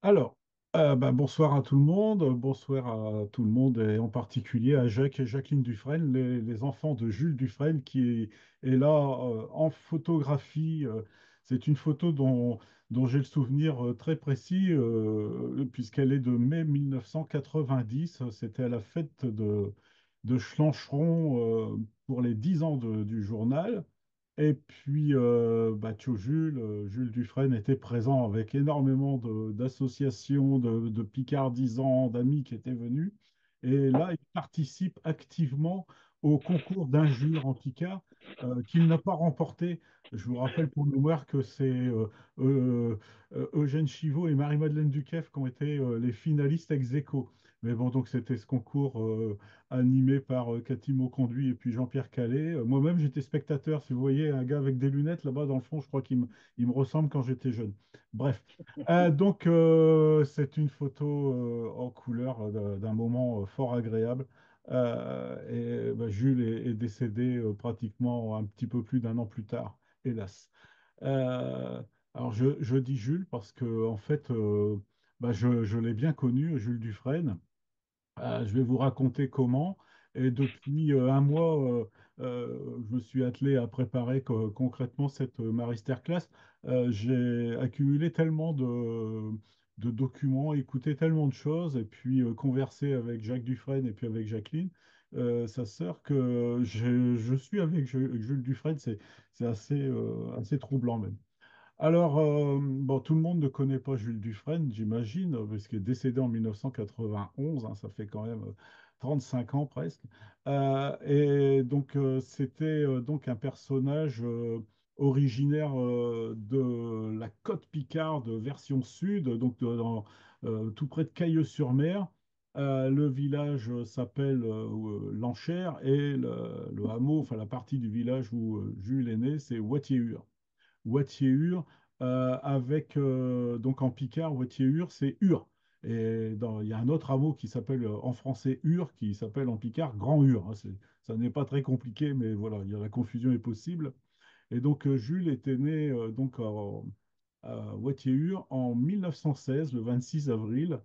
Alors, bonsoir à tout le monde, bonsoir à tout le monde et en particulier à Jacques et Jacqueline Dufresne, les enfants de Jules Dufresne est là en photographie. C'est une photo dont j'ai le souvenir très précis puisqu'elle est de mai 1990. C'était à la fête de Schlancheron pour les 10 ans du journal. Et puis, Jules Dufresne était présent avec énormément d'associations, de picardisans, d'amis qui étaient venus. Et là, il participe activement au concours d'injures en Picard qu'il n'a pas remporté. Je vous rappelle pour mémoire que c'est euh, Eugène Chivot et Marie-Madeleine Duquesne qui ont été les finalistes ex aequo. Mais bon, donc c'était ce concours animé par Cathy Mauconduit et puis Jean-Pierre Calais. Moi-même, j'étais spectateur. Si vous voyez un gars avec des lunettes là-bas dans le fond, je crois qu'il me ressemble quand j'étais jeune. Bref. C'est une photo en couleur d'un moment fort agréable. Jules est décédé pratiquement un petit peu plus d'un an plus tard, hélas. Euh, alors, je dis Jules parce que, en fait, je l'ai bien connu, Jules Dufresne. Je vais vous raconter comment. Et depuis un mois, je me suis attelé à préparer concrètement cette masterclass. J'ai accumulé tellement de documents, écouté tellement de choses, et puis conversé avec Jacques Dufresne et puis avec Jacqueline, sa sœur, que je suis avec Jules Dufresne. C'est assez troublant même. Alors, bon, tout le monde ne connaît pas Jules Dufresne, j'imagine, parce qu'il est décédé en 1991, hein, ça fait quand même 35 ans presque. C'était donc un personnage originaire de la côte Picarde, version sud, tout près de Cailleux-sur-Mer. Le village s'appelle Lanchère et le hameau, enfin la partie du village où Jules est né, c'est Wattier-Ur. Wattier-Ur, avec donc en Picard, Wattier-Ur, c'est Ur. Il y a un autre hameau qui s'appelle en français Ur, qui s'appelle en Picard Grand Ur, hein. Ça n'est pas très compliqué, mais voilà, la confusion est possible. Et donc Jules était né à Wattier-Ur en 1916, le 26 avril.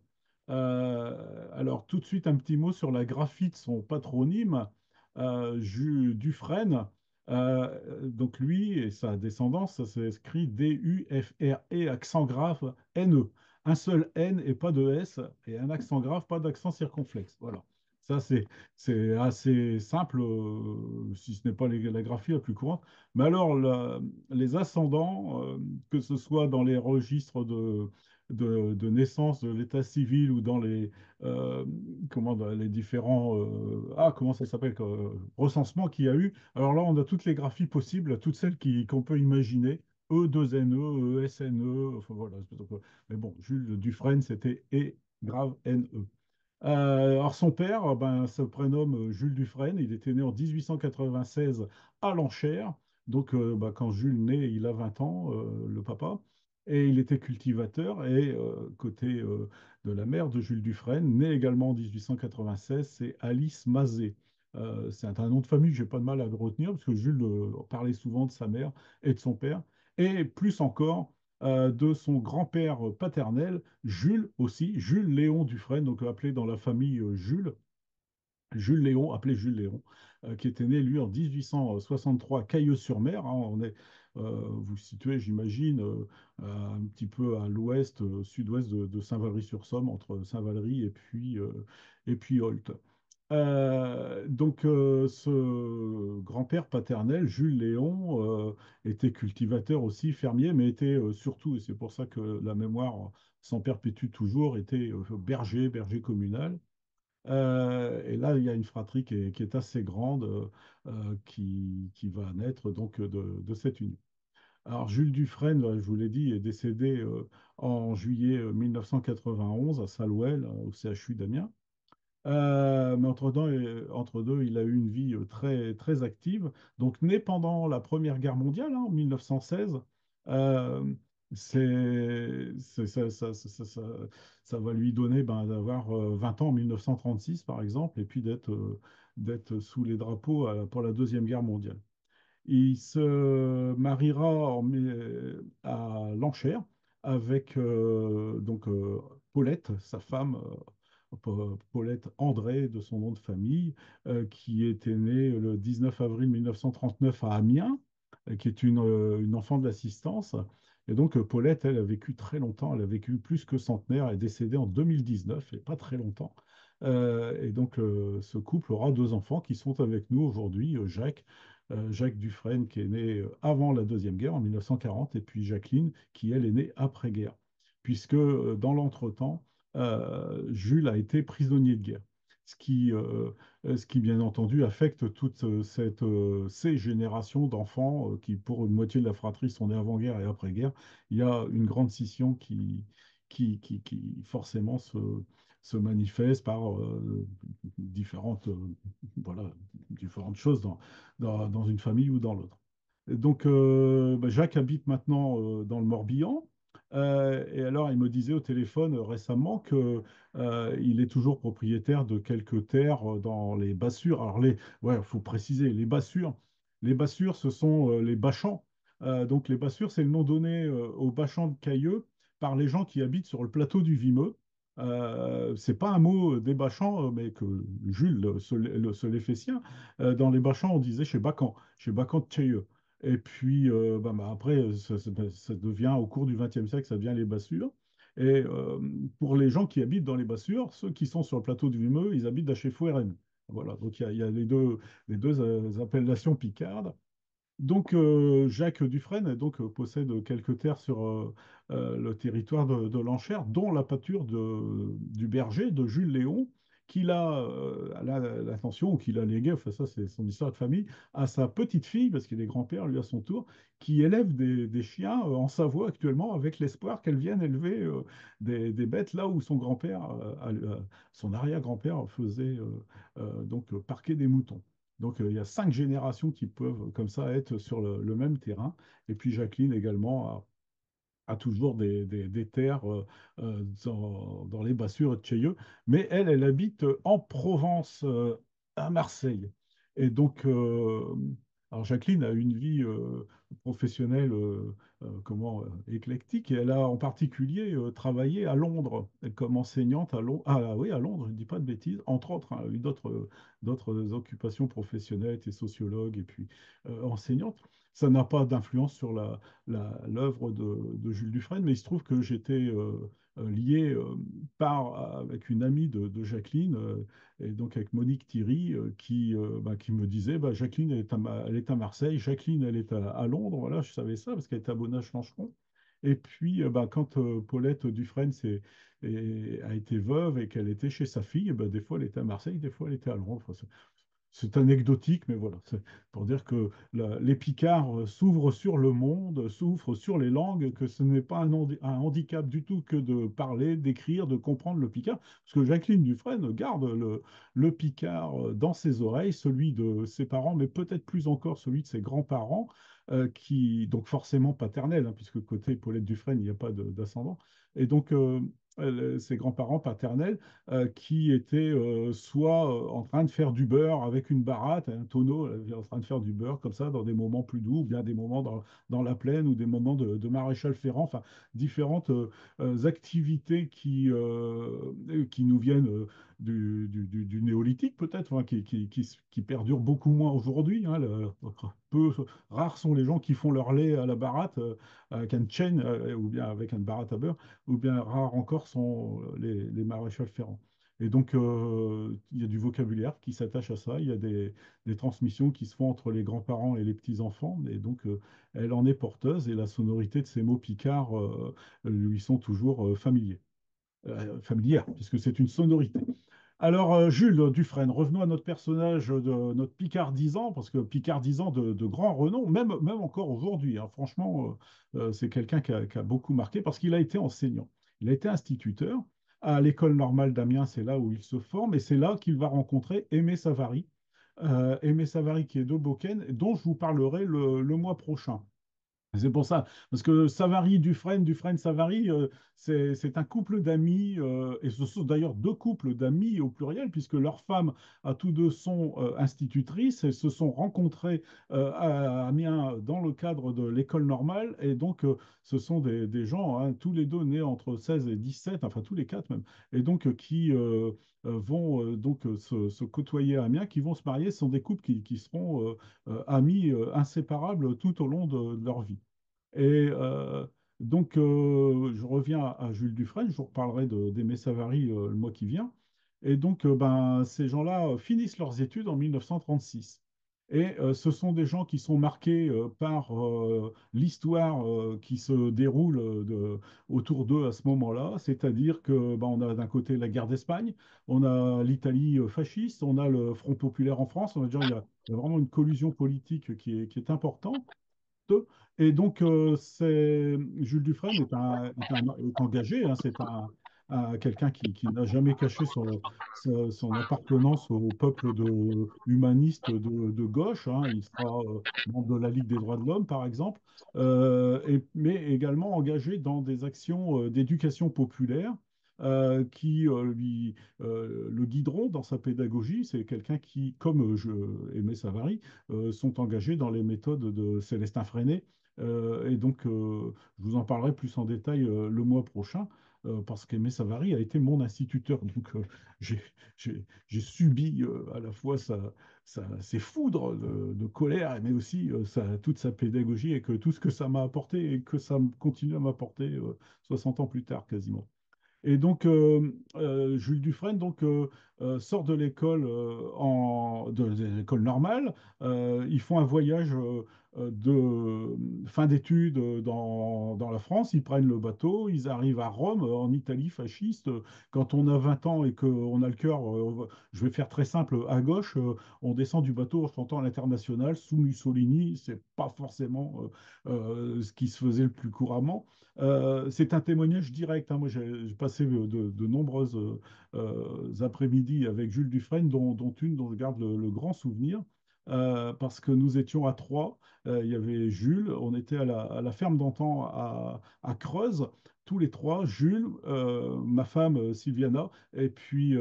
Alors tout de suite un petit mot sur la graphie de son patronyme, Dufresne. Donc lui et sa descendance, ça s'écrit D-U-F-R-E, accent grave N-E. Un seul N et pas de S, et un accent grave, pas d'accent circonflexe. Voilà. Ça, c'est assez simple, si ce n'est pas la graphie la plus courante. Mais alors, les ascendants, que ce soit dans les registres de naissance de l'état civil ou dans euh, dans les différents comment ça s'appelle, recensements qu'il y a eu. Alors là, on a toutes les graphies possibles, toutes celles qu'on peut imaginer. E2NE, ESNE, enfin voilà. Mais bon, Jules Dufresne, c'était E grave NE. Alors son père, se prénomme Jules Dufresne. Il était né en 1896 à Lanchère. Donc quand Jules naît, il a 20 ans, le papa. Et il était cultivateur. Et côté de la mère de Jules Dufresne, née également en 1896, c'est Alice Mazet. C'est un nom de famille que j'ai pas de mal à le retenir parce que Jules parlait souvent de sa mère et de son père. Et plus encore, de son grand-père paternel, Jules aussi, Jules Léon Dufresne, donc appelé dans la famille Jules Léon, appelé Jules Léon, qui était né, lui, en 1863 à Cailleux-sur-Mer, hein. Vous situez, j'imagine, un petit peu à l'ouest, sud-ouest de Saint-Valery-sur-Somme, entre Saint-Valery et puis Holt. Ce grand-père paternel, Jules Léon, était cultivateur aussi, fermier, mais était surtout, et c'est pour ça que la mémoire s'en perpétue toujours, était berger communal. Et là, il y a une fratrie qui est assez grande, qui va naître donc de cette union. Alors, Jules Dufresne, je vous l'ai dit, est décédé en juillet 1991 à Salouel, au CHU d'Amiens. Mais entre deux, il a eu une vie très, très active. Donc, né pendant la Première Guerre mondiale, hein, en 1916, euh, ça va lui donner d'avoir 20 ans en 1936, par exemple, et puis d'être sous les drapeaux pour la Deuxième Guerre mondiale. Il se mariera à l'enchère avec Paulette, sa femme, Paulette André, de son nom de famille, qui était née le 19 avril 1939 à Amiens, qui est une enfant de l'assistance. Et donc, Paulette, elle a vécu très longtemps, elle a vécu plus que centenaire, elle est décédée en 2019, et pas très longtemps. Et donc, ce couple aura deux enfants qui sont avec nous aujourd'hui, Jacques Dufresne, qui est né avant la Deuxième Guerre, en 1940, et puis Jacqueline, qui, elle, est née après-guerre, puisque dans l'entretemps, Jules a été prisonnier de guerre, ce qui, euh, ce qui bien entendu, affecte toutes ces générations d'enfants qui, pour une moitié de la fratrie, sont nés avant-guerre et après-guerre. Il y a une grande scission qui forcément se manifeste par différentes, voilà, différentes choses dans une famille ou dans l'autre. Et donc, Jacques habite maintenant dans le Morbihan. Et alors, il me disait au téléphone récemment que il est toujours propriétaire de quelques terres dans les Bassures. Alors, ouais, faut préciser, les Bassures, ce sont les Bachans. Donc, les Bassures, c'est le nom donné aux Bachans de Cailleux par les gens qui habitent sur le plateau du Vimeux. C'est pas un mot des Bachans, mais que Jules se l'est fait sien. Dans les Bachans, on disait chez Bacan de Cailleux. Et puis, après, ça devient, au cours du XXe siècle, ça devient les Bassures. Et pour les gens qui habitent dans les Bassures, ceux qui sont sur le plateau du Vimeux, ils habitent à chez Fouérène. Voilà, donc il y a les deux appellations picardes. Donc, Jacques Dufresne possède quelques terres sur le territoire de l'Enchère, dont la pâture du berger de Jules Léon, qu'il a l'attention, ou qu'il a légué, enfin ça c'est son histoire de famille, à sa petite fille, parce qu'il est grand-père lui à son tour, qui élève des chiens en Savoie actuellement, avec l'espoir qu'elle vienne élever des bêtes là où son grand-père, son arrière-grand-père faisait parquer des moutons. Donc, il y a 5 générations qui peuvent, comme ça, être sur le même terrain. Et puis, Jacqueline également a toujours des terres dans les Bassures de Chailleux. Mais elle habite en Provence, à Marseille. Et donc, alors Jacqueline a une vie professionnelle éclectique. Et elle a en particulier travaillé à Londres comme enseignante à Londres. Ah oui, à Londres, je ne dis pas de bêtises. Entre autres, hein, eu d'autres occupations professionnelles, elle était sociologue et puis enseignante. Ça n'a pas d'influence sur l'œuvre de Jules Dufresne, mais il se trouve que j'étais lié avec une amie de Jacqueline, et donc avec Monique Thierry, qui me disait, Jacqueline, elle est à Marseille, Jacqueline, elle est à Londres, voilà, je savais ça, parce qu'elle était à Bonnage-Lancheron. Et puis, quand Paulette Dufresne a été veuve et qu'elle était chez sa fille, des fois elle était à Marseille, des fois elle était à Londres. Enfin, c'est anecdotique, mais voilà, c'est pour dire que les Picards s'ouvrent sur le monde, s'ouvrent sur les langues, que ce n'est pas un handicap du tout que de parler, d'écrire, de comprendre le Picard, parce que Jacqueline Dufresne garde le Picard dans ses oreilles, celui de ses parents, mais peut-être plus encore celui de ses grands-parents, donc forcément paternel, hein, puisque côté Paulette Dufresne, il n'y a pas d'ascendant. Et donc, ses grands-parents paternels qui était soit en train de faire du beurre avec une baratte, un tonneau, en train de faire du beurre comme ça dans des moments plus doux, ou bien des moments dans la plaine ou des moments de maréchal Ferrand, enfin différentes activités qui nous viennent du néolithique peut-être, hein, qui perdurent beaucoup moins aujourd'hui. Hein, rares sont les gens qui font leur lait à la baratte avec une chaîne ou bien avec une baratte à beurre, ou bien rares encore sont les maréchals Ferrand. Et donc, il y a du vocabulaire qui s'attache à ça, il y a des transmissions qui se font entre les grands-parents et les petits-enfants, et donc elle en est porteuse, et la sonorité de ces mots picards lui sont toujours familières, puisque c'est une sonorité. Alors, Jules Dufresne, revenons à notre personnage de notre Picardisant, parce que Picardisant de grand renom, même encore aujourd'hui, hein, franchement, c'est quelqu'un qui a beaucoup marqué, parce qu'il a été enseignant. Il a été instituteur à l'École normale d'Amiens, c'est là où il se forme, et c'est là qu'il va rencontrer Aimé Savary. Aimé Savary qui est de Beaucaire, dont je vous parlerai le mois prochain. C'est pour ça, parce que Savary, Dufresne, Dufresne, Savary, c'est un couple d'amis, et ce sont d'ailleurs deux couples d'amis au pluriel, puisque leurs femmes, à tous deux, sont institutrices et se sont rencontrées à Amiens dans le cadre de l'école normale, et donc ce sont des gens, hein, tous les deux nés entre 16 et 17, enfin tous les quatre même, et donc qui vont donc se côtoyer à Amiens, qui vont se marier. Ce sont des couples qui seront amis inséparables tout au long de leur vie. Et donc, je reviens à Jules Dufresne, je vous reparlerai d'Aimé Savary le mois qui vient. Et donc, ben, ces gens-là finissent leurs études en 1936. Et ce sont des gens qui sont marqués par l'histoire qui se déroule autour d'eux à ce moment-là. C'est-à-dire que ben, on a d'un côté la guerre d'Espagne, on a l'Italie fasciste, on a le Front populaire en France. On va dire il y a vraiment une collusion politique qui est importante. Et donc, Jules Dufresne est engagé, hein, c'est quelqu'un qui n'a jamais caché son appartenance au peuple humaniste de gauche, hein. Il sera membre de la Ligue des droits de l'homme, par exemple, mais également engagé dans des actions d'éducation populaire qui le guideront dans sa pédagogie. C'est quelqu'un qui, comme Aimé Savary, sont engagés dans les méthodes de Célestin Freinet. Et donc, je vous en parlerai plus en détail le mois prochain, parce qu'Aimé Savary a été mon instituteur. Donc, j'ai j'ai subi à la fois ses foudres de colère, mais aussi toute sa pédagogie et que tout ce que ça m'a apporté et que ça continue à m'apporter 60 ans plus tard quasiment. Et donc, Jules Dufresne sort de l'école de l'école normale. Ils font un voyage de fin d'études dans la France. Ils prennent le bateau, ils arrivent à Rome, en Italie fasciste. Quand on a 20 ans et qu'on a le cœur, je vais faire très simple, à gauche, on descend du bateau en chantant à l'international sous Mussolini. C'est pas forcément ce qui se faisait le plus couramment. C'est un témoignage direct, hein. Moi, j'ai passé de nombreuses après-midi avec Jules Dufresne, dont une dont je garde le grand souvenir, parce que nous étions à trois. Il y avait Jules, on était à la ferme d'antan à Creuse, tous les trois, Jules, ma femme Sylviana, et puis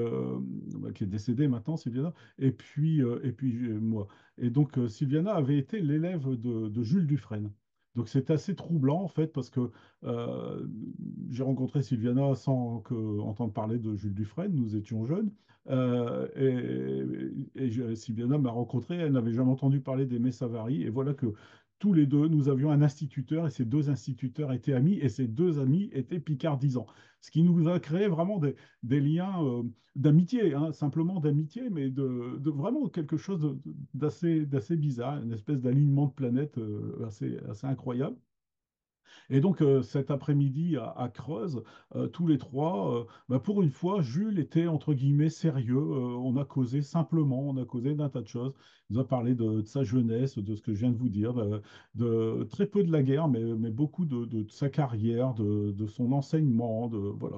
qui est décédée maintenant, Sylviana, et puis moi. Et donc Sylviana avait été l'élève de Jules Dufresne. Donc c'est assez troublant en fait parce que euh, j'ai rencontré Sylviana sans entendre parler de Jules Dufresne, nous étions jeunes, et Sylviana m'a rencontré, elle n'avait jamais entendu parler d'Aimé Savary, et voilà que tous les deux, nous avions un instituteur, et ces deux instituteurs étaient amis, et ces deux amis étaient picardisants. Ce qui nous a créé vraiment des liens d'amitié, hein, simplement d'amitié, mais de vraiment quelque chose d'assez bizarre, une espèce d'alignement de planètes assez incroyable. Et donc, cet après-midi à Creuse, tous les trois, bah, pour une fois, Jules était entre guillemets sérieux. On a causé simplement, on a causé d'un tas de choses. Il nous a parlé de sa jeunesse, de ce que je viens de vous dire, de très peu de la guerre, mais beaucoup de sa carrière, de son enseignement. Voilà,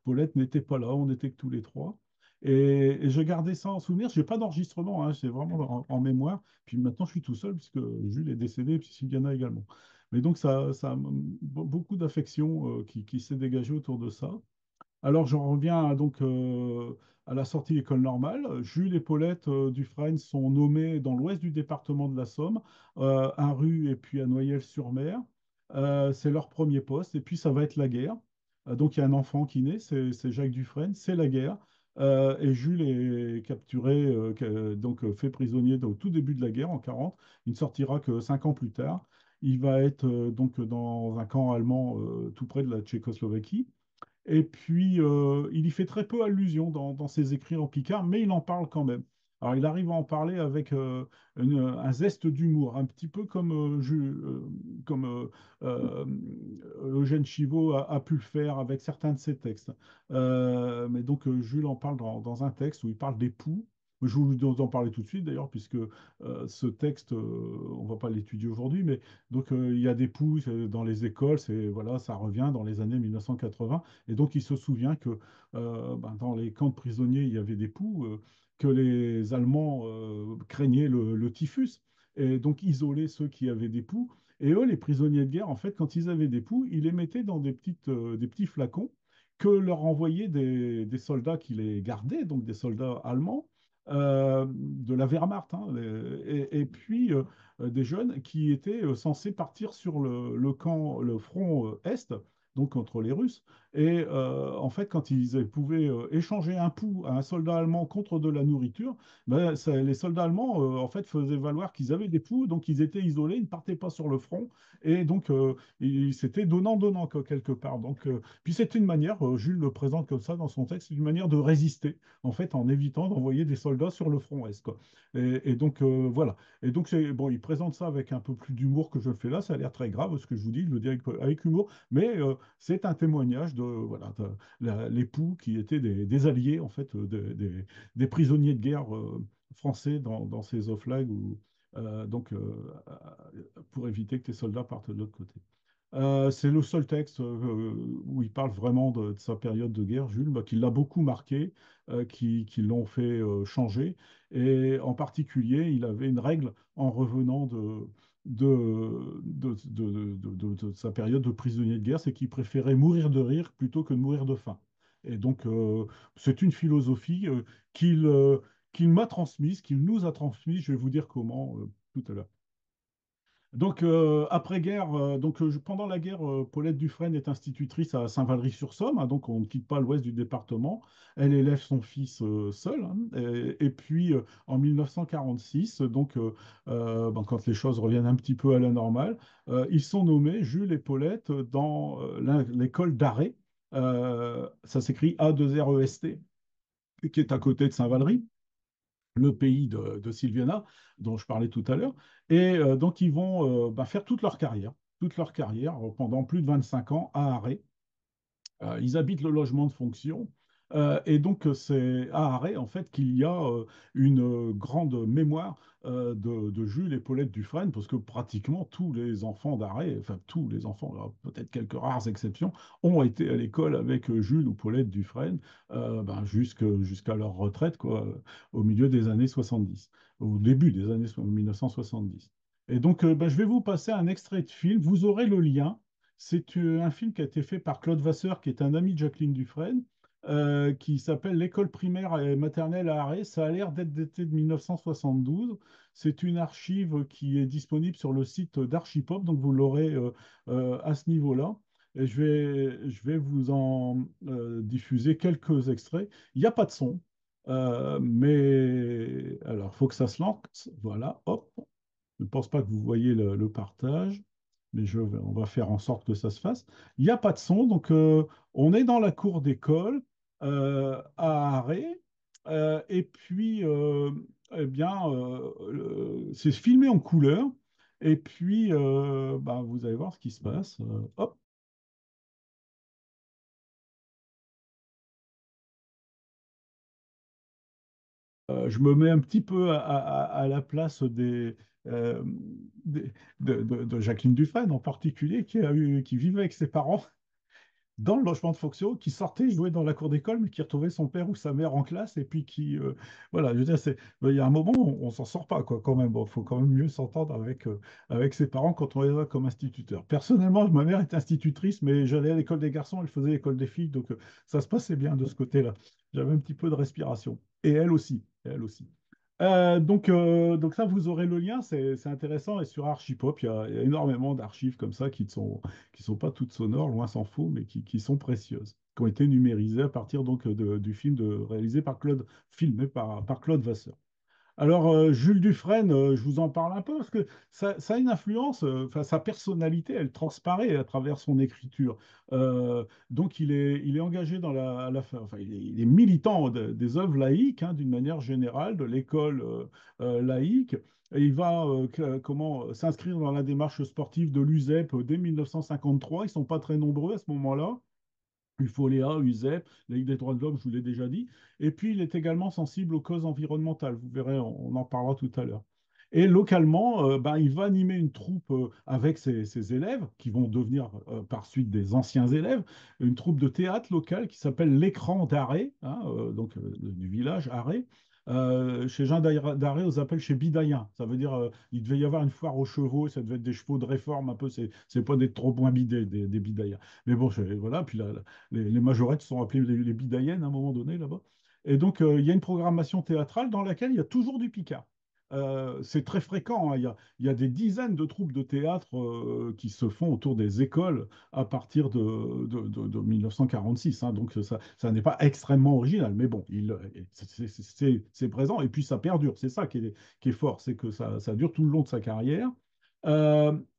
Paulette n'était pas là, on n'était que tous les trois. Et je gardais ça en souvenir. Je n'ai pas d'enregistrement, hein, c'est vraiment en mémoire. Puis maintenant, je suis tout seul puisque Jules est décédé et puis Sylviana également. Mais donc, ça a beaucoup d'affection qui s'est dégagée autour de ça. Alors, j'en reviens à la sortie de l'école normale. Jules et Paulette Dufresne sont nommés dans l'ouest du département de la Somme, à Rue et puis à Noyelles-sur-Mer. C'est leur premier poste. Et puis, ça va être la guerre. Donc, il y a un enfant qui naît, c'est Jacques Dufresne, c'est la guerre. Et Jules est capturé, fait prisonnier au tout début de la guerre, en 40. Il ne sortira que 5 ans plus tard. Il va être dans un camp allemand tout près de la Tchécoslovaquie. Et puis, il y fait très peu allusion dans ses écrits en picard, mais il en parle quand même. Alors, il arrive à en parler avec un zeste d'humour, un petit peu comme Eugène Chivot a pu le faire avec certains de ses textes. Mais donc, Jules en parle dans un texte où il parle des poux. Je vais vous en parler tout de suite, d'ailleurs, puisque ce texte, on ne va pas l'étudier aujourd'hui, mais donc il y a des poux dans les écoles, voilà, ça revient dans les années 1980. Et donc, il se souvient que dans les camps de prisonniers, il y avait des poux, que les Allemands craignaient le typhus, et donc isolaient ceux qui avaient des poux. Et eux, les prisonniers de guerre, en fait, quand ils avaient des poux, ils les mettaient dans des petits flacons que leur envoyaient des soldats qui les gardaient, donc des soldats allemands, de la Wehrmacht, hein, et puis des jeunes qui étaient censés partir sur le camp, le front Est, donc contre les Russes. Et en fait, quand ils pouvaient échanger un pouls à un soldat allemand contre de la nourriture, ben, les soldats allemands en fait faisaient valoir qu'ils avaient des poux, donc ils étaient isolés, ils ne partaient pas sur le front, et donc c'était donnant-donnant quoi, quelque part. Donc, puis c'est une manière, Jules le présente comme ça dans son texte, c'est une manière de résister, en fait, en évitant d'envoyer des soldats sur le front Est, quoi. Et donc voilà. Et donc bon, il présente ça avec un peu plus d'humour que je le fais là. Ça a l'air très grave ce que je vous dis, je le dis avec humour, mais c'est un témoignage de voilà l'époux qui étaient des alliés en fait, des prisonniers de guerre français dans ces oflags donc pour éviter que les soldats partent de l'autre côté. C'est le seul texte où il parle vraiment de sa période de guerre, Jules, bah, qui l'a beaucoup marqué, qui l'ont fait changer. Et en particulier, il avait une règle en revenant de sa période de prisonnier de guerre, c'est qu'il préférait mourir de rire plutôt que de mourir de faim. Et donc, c'est une philosophie qu'il qu'il m'a transmise, qu'il nous a transmise. Je vais vous dire comment tout à l'heure. Donc, après-guerre, pendant la guerre, Paulette Dufresne est institutrice à Saint-Valery-sur-Somme, hein, donc on ne quitte pas l'ouest du département. Elle élève son fils seul, hein, et puis, en 1946, quand les choses reviennent un petit peu à la normale, ils sont nommés, Jules et Paulette, dans l'école d'arrêt. Ça s'écrit A2REST, qui est à côté de Saint-Valery, le pays de Sylviana, dont je parlais tout à l'heure. Et donc, ils vont faire toute leur carrière pendant plus de 25 ans à Arrée. Ils habitent le logement de fonction. Et donc, c'est à Arrée, en fait, qu'il y a une grande mémoire de Jules et Paulette Dufresne, parce que pratiquement tous les enfants d'Arrée, enfin tous les enfants, alors, peut-être quelques rares exceptions, ont été à l'école avec Jules ou Paulette Dufresne jusqu'à leur retraite, quoi, au milieu des années 70, au début des années 1970. Et donc, je vais vous passer un extrait de film. Vous aurez le lien. C'est un film qui a été fait par Claude Vasseur, qui est un ami de Jacqueline Dufresne, qui s'appelle L'école primaire et maternelle à Arrêt. Ça a l'air d'être daté de 1972. C'est une archive qui est disponible sur le site d'Archipop, donc vous l'aurez à ce niveau-là. Et je vais vous en diffuser quelques extraits. Il n'y a pas de son, mais alors, il faut que ça se lance. Voilà, hop. Je ne pense pas que vous voyez le partage, mais on va faire en sorte que ça se fasse. Il n'y a pas de son, donc on est dans la cour d'école à Arrêt, et puis c'est filmé en couleur, et puis vous allez voir ce qui se passe. Hop. Je me mets un petit peu à la place euh, de Jacqueline Dufresne en particulier, qui vivait avec ses parents dans le logement de fonction, qui sortait jouer dans la cour d'école, mais qui retrouvait son père ou sa mère en classe, et puis voilà, je veux dire, il y a un moment, on s'en sort pas, quoi, quand même. Bon, faut quand même mieux s'entendre avec ses parents quand on est là comme instituteur. Personnellement, ma mère est institutrice, mais j'allais à l'école des garçons, elle faisait l'école des filles, donc ça se passait bien de ce côté-là. J'avais un petit peu de respiration. Et elle aussi, et elle aussi. Donc ça, vous aurez le lien, c'est intéressant. Et sur Archipop, il y a énormément d'archives comme ça qui sont pas toutes sonores, loin s'en faut, mais qui sont précieuses, qui ont été numérisées à partir donc du film réalisé par filmé par Claude Vasseur. Alors, Jules Dufresne, je vous en parle un peu parce que ça a une influence, enfin, sa personnalité, elle transparaît à travers son écriture. Donc, il est engagé dans enfin, il est militant des œuvres laïques, hein, d'une manière générale, de l'école laïque. Et il va s'inscrire dans la démarche sportive de l'USEP dès 1953. Ils ne sont pas très nombreux à ce moment-là. UFOLEA, USEP, la Ligue des droits de l'homme, je vous l'ai déjà dit. Et puis, il est également sensible aux causes environnementales. Vous verrez, on en parlera tout à l'heure. Et localement, il va animer une troupe avec ses élèves, qui vont devenir par suite des anciens élèves, une troupe de théâtre locale qui s'appelle l'Écran d'Arrêt, hein, du village Arrêt. Chez Jean d'Arrêt, on appelle chez Bidayen. Ça veut dire, il devait y avoir une foire aux chevaux, ça devait être des chevaux de réforme un peu, c'est pas des trop moins bidés, des Bidayens. Mais bon, voilà, puis les majorettes sont appelées les Bidayennes à un moment donné là-bas. Et donc, il y a une programmation théâtrale dans laquelle il y a toujours du Picard. C'est très fréquent, hein. Il y a des dizaines de troupes de théâtre qui se font autour des écoles à partir de 1946, hein. Donc ça n'est pas extrêmement original, mais bon, c'est présent et puis ça perdure. C'est ça qui est fort, c'est que ça dure tout le long de sa carrière.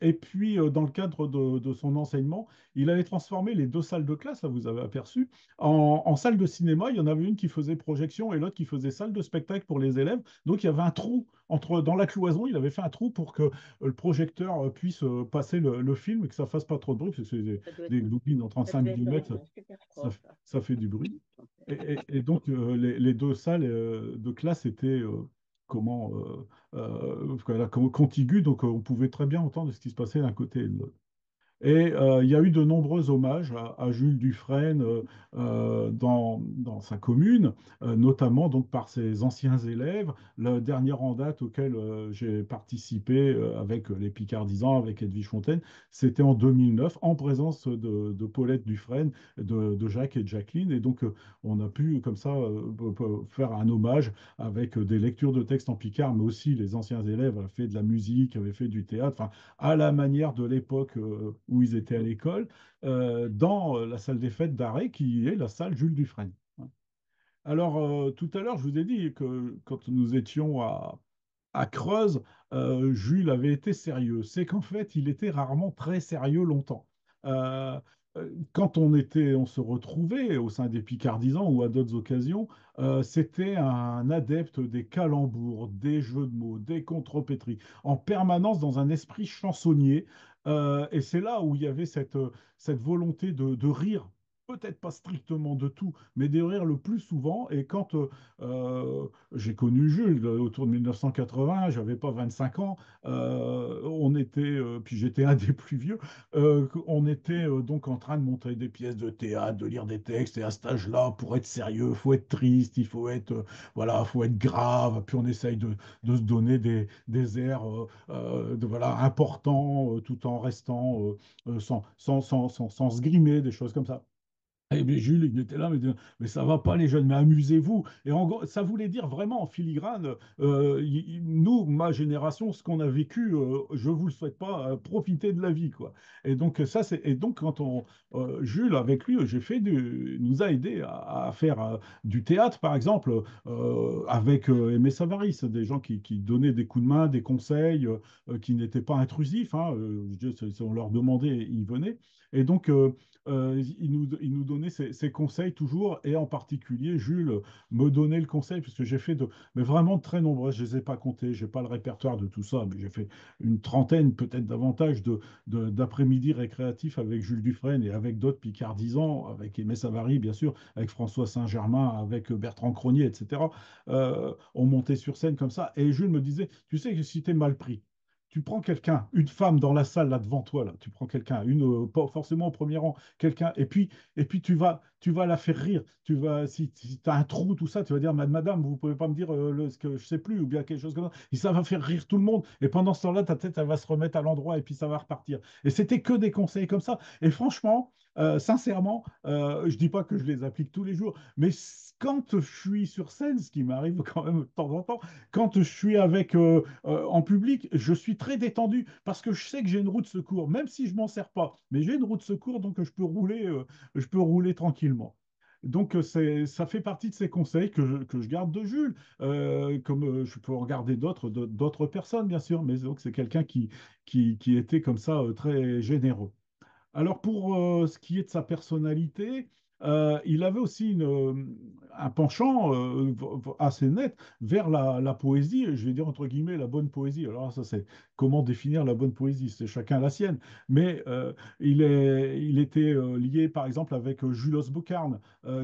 Et puis, dans le cadre de son enseignement, il avait transformé les deux salles de classe, ça vous avez aperçu, en salle de cinéma. Il y en avait une qui faisait projection et l'autre qui faisait salle de spectacle pour les élèves. Donc, il y avait un trou dans la cloison. Il avait fait un trou pour que le projecteur puisse passer le film et que ça fasse pas trop de bruit, parce que c'est Ça doit des être, bobines en ça 35 devait être millimètres, un super ça, prof. ça fait du bruit. Et donc, les deux salles de classe étaient comment, voilà, contiguës, donc on pouvait très bien entendre ce qui se passait d'un côté et de l'autre. Et il y a eu de nombreux hommages à Jules Dufresne dans sa commune, notamment donc par ses anciens élèves. Le dernier en date auquel j'ai participé avec les Picardisans, avec Edwige Fontaine, c'était en 2009, en présence de Paulette Dufresne, de Jacques et de Jacqueline. Et donc, on a pu, comme ça, faire un hommage avec des lectures de textes en picard, mais aussi les anciens élèves avaient fait de la musique, avaient fait du théâtre. Enfin, à la manière de l'époque où ils étaient à l'école, dans la salle des fêtes d'Arrêt, qui est la salle Jules Dufresne. Alors, tout à l'heure, je vous ai dit que quand nous étions à Creuse, Jules avait été sérieux. C'est qu'en fait, il était rarement très sérieux longtemps. Euh, Quand on se retrouvait au sein des Picardisans ou à d'autres occasions, c'était un adepte des calembours, des jeux de mots, des contrepétries, en permanence dans un esprit chansonnier. Et c'est là où il y avait cette volonté de rire. Peut-être pas strictement de tout, mais de rire le plus souvent. Et quand j'ai connu Jules autour de 1980, j'avais pas 25 ans, puis j'étais un des plus vieux, on était donc en train de monter des pièces de théâtre, de lire des textes, et à cet âge-là, pour être sérieux, il faut être triste, il faut être, voilà, faut être grave, puis on essaye de se donner des airs voilà, importants, tout en restant sans se grimer, des choses comme ça. Et bien Jules, il était là, mais ça va pas les jeunes, mais amusez-vous. Et en gros, ça voulait dire vraiment en filigrane, nous, ma génération, ce qu'on a vécu, je vous le souhaite pas, profiter de la vie, quoi. Et donc quand Jules avec lui, nous a aidé à faire du théâtre, par exemple, avec Aimé Savaris, des gens qui donnaient des coups de main, des conseils, qui n'étaient pas intrusifs, hein, je veux dire, on leur demandait, ils venaient. Et donc, il nous donnait ses conseils toujours, et en particulier, Jules me donnait le conseil, parce que mais vraiment de très nombreuses, je ne les ai pas comptées, je n'ai pas le répertoire de tout ça, mais j'ai fait une trentaine, peut-être davantage, d'après-midi récréatifs avec Jules Dufresne et avec d'autres picardisans, avec Aimé Savary, bien sûr, avec François Saint-Germain, avec Bertrand Cronier, etc. On montait sur scène comme ça, et Jules me disait, tu sais que si tu es mal pris, tu prends quelqu'un, une femme dans la salle là devant toi, là, tu prends quelqu'un, pas forcément au premier rang, quelqu'un, et puis tu vas la faire rire. Si tu as un trou, tout ça, tu vas dire, Madame, vous pouvez pas me dire ce que je sais plus, ou bien quelque chose comme ça. Et ça va faire rire tout le monde. Et pendant ce temps-là, ta tête, elle va se remettre à l'endroit et puis ça va repartir. Et c'était que des conseils comme ça. Et franchement, sincèrement, je dis pas que je les applique tous les jours, mais quand je suis sur scène, ce qui m'arrive quand même de temps en temps, quand je suis avec en public, je suis très détendu parce que je sais que j'ai une roue de secours, même si je m'en sers pas. Mais j'ai une roue de secours, donc je peux rouler tranquillement. Donc, ça fait partie de ces conseils que je garde de Jules, comme je peux en garder d'autres personnes, bien sûr, mais donc c'est quelqu'un qui était comme ça très généreux. Alors pour ce qui est de sa personnalité, il avait aussi un penchant assez net vers la poésie, et je vais dire entre guillemets la bonne poésie. Alors ça, c'est comment définir la bonne poésie, c'est chacun la sienne. Mais il était lié par exemple avec Julos Boccarne,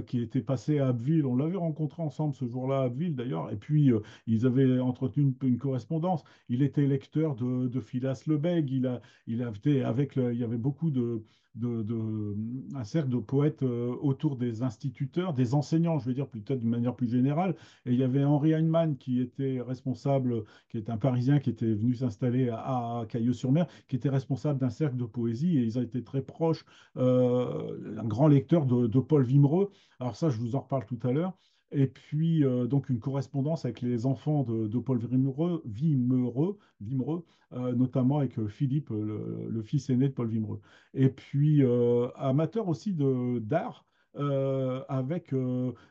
qui était passé à Abbeville. On l'avait rencontré ensemble ce jour-là à Abbeville d'ailleurs, et puis ils avaient entretenu une correspondance. Il était lecteur de Philas Lebègue, il y avait beaucoup un cercle de poètes autour des instituteurs, des enseignants, je veux dire dire peut-être d'une manière plus générale. Et il y avait Henri Heinemann qui était responsable, qui est un Parisien qui était venu s'installer à Cailleux-sur-Mer, qui était responsable d'un cercle de poésie et ils ont été très proches, un grand lecteur de Paul Vimereux. Alors ça, je vous en reparle tout à l'heure. Et puis, donc, une correspondance avec les enfants de Paul Vimereux, notamment avec Philippe, le fils aîné de Paul Vimereux. Et puis, amateur aussi d'art, avec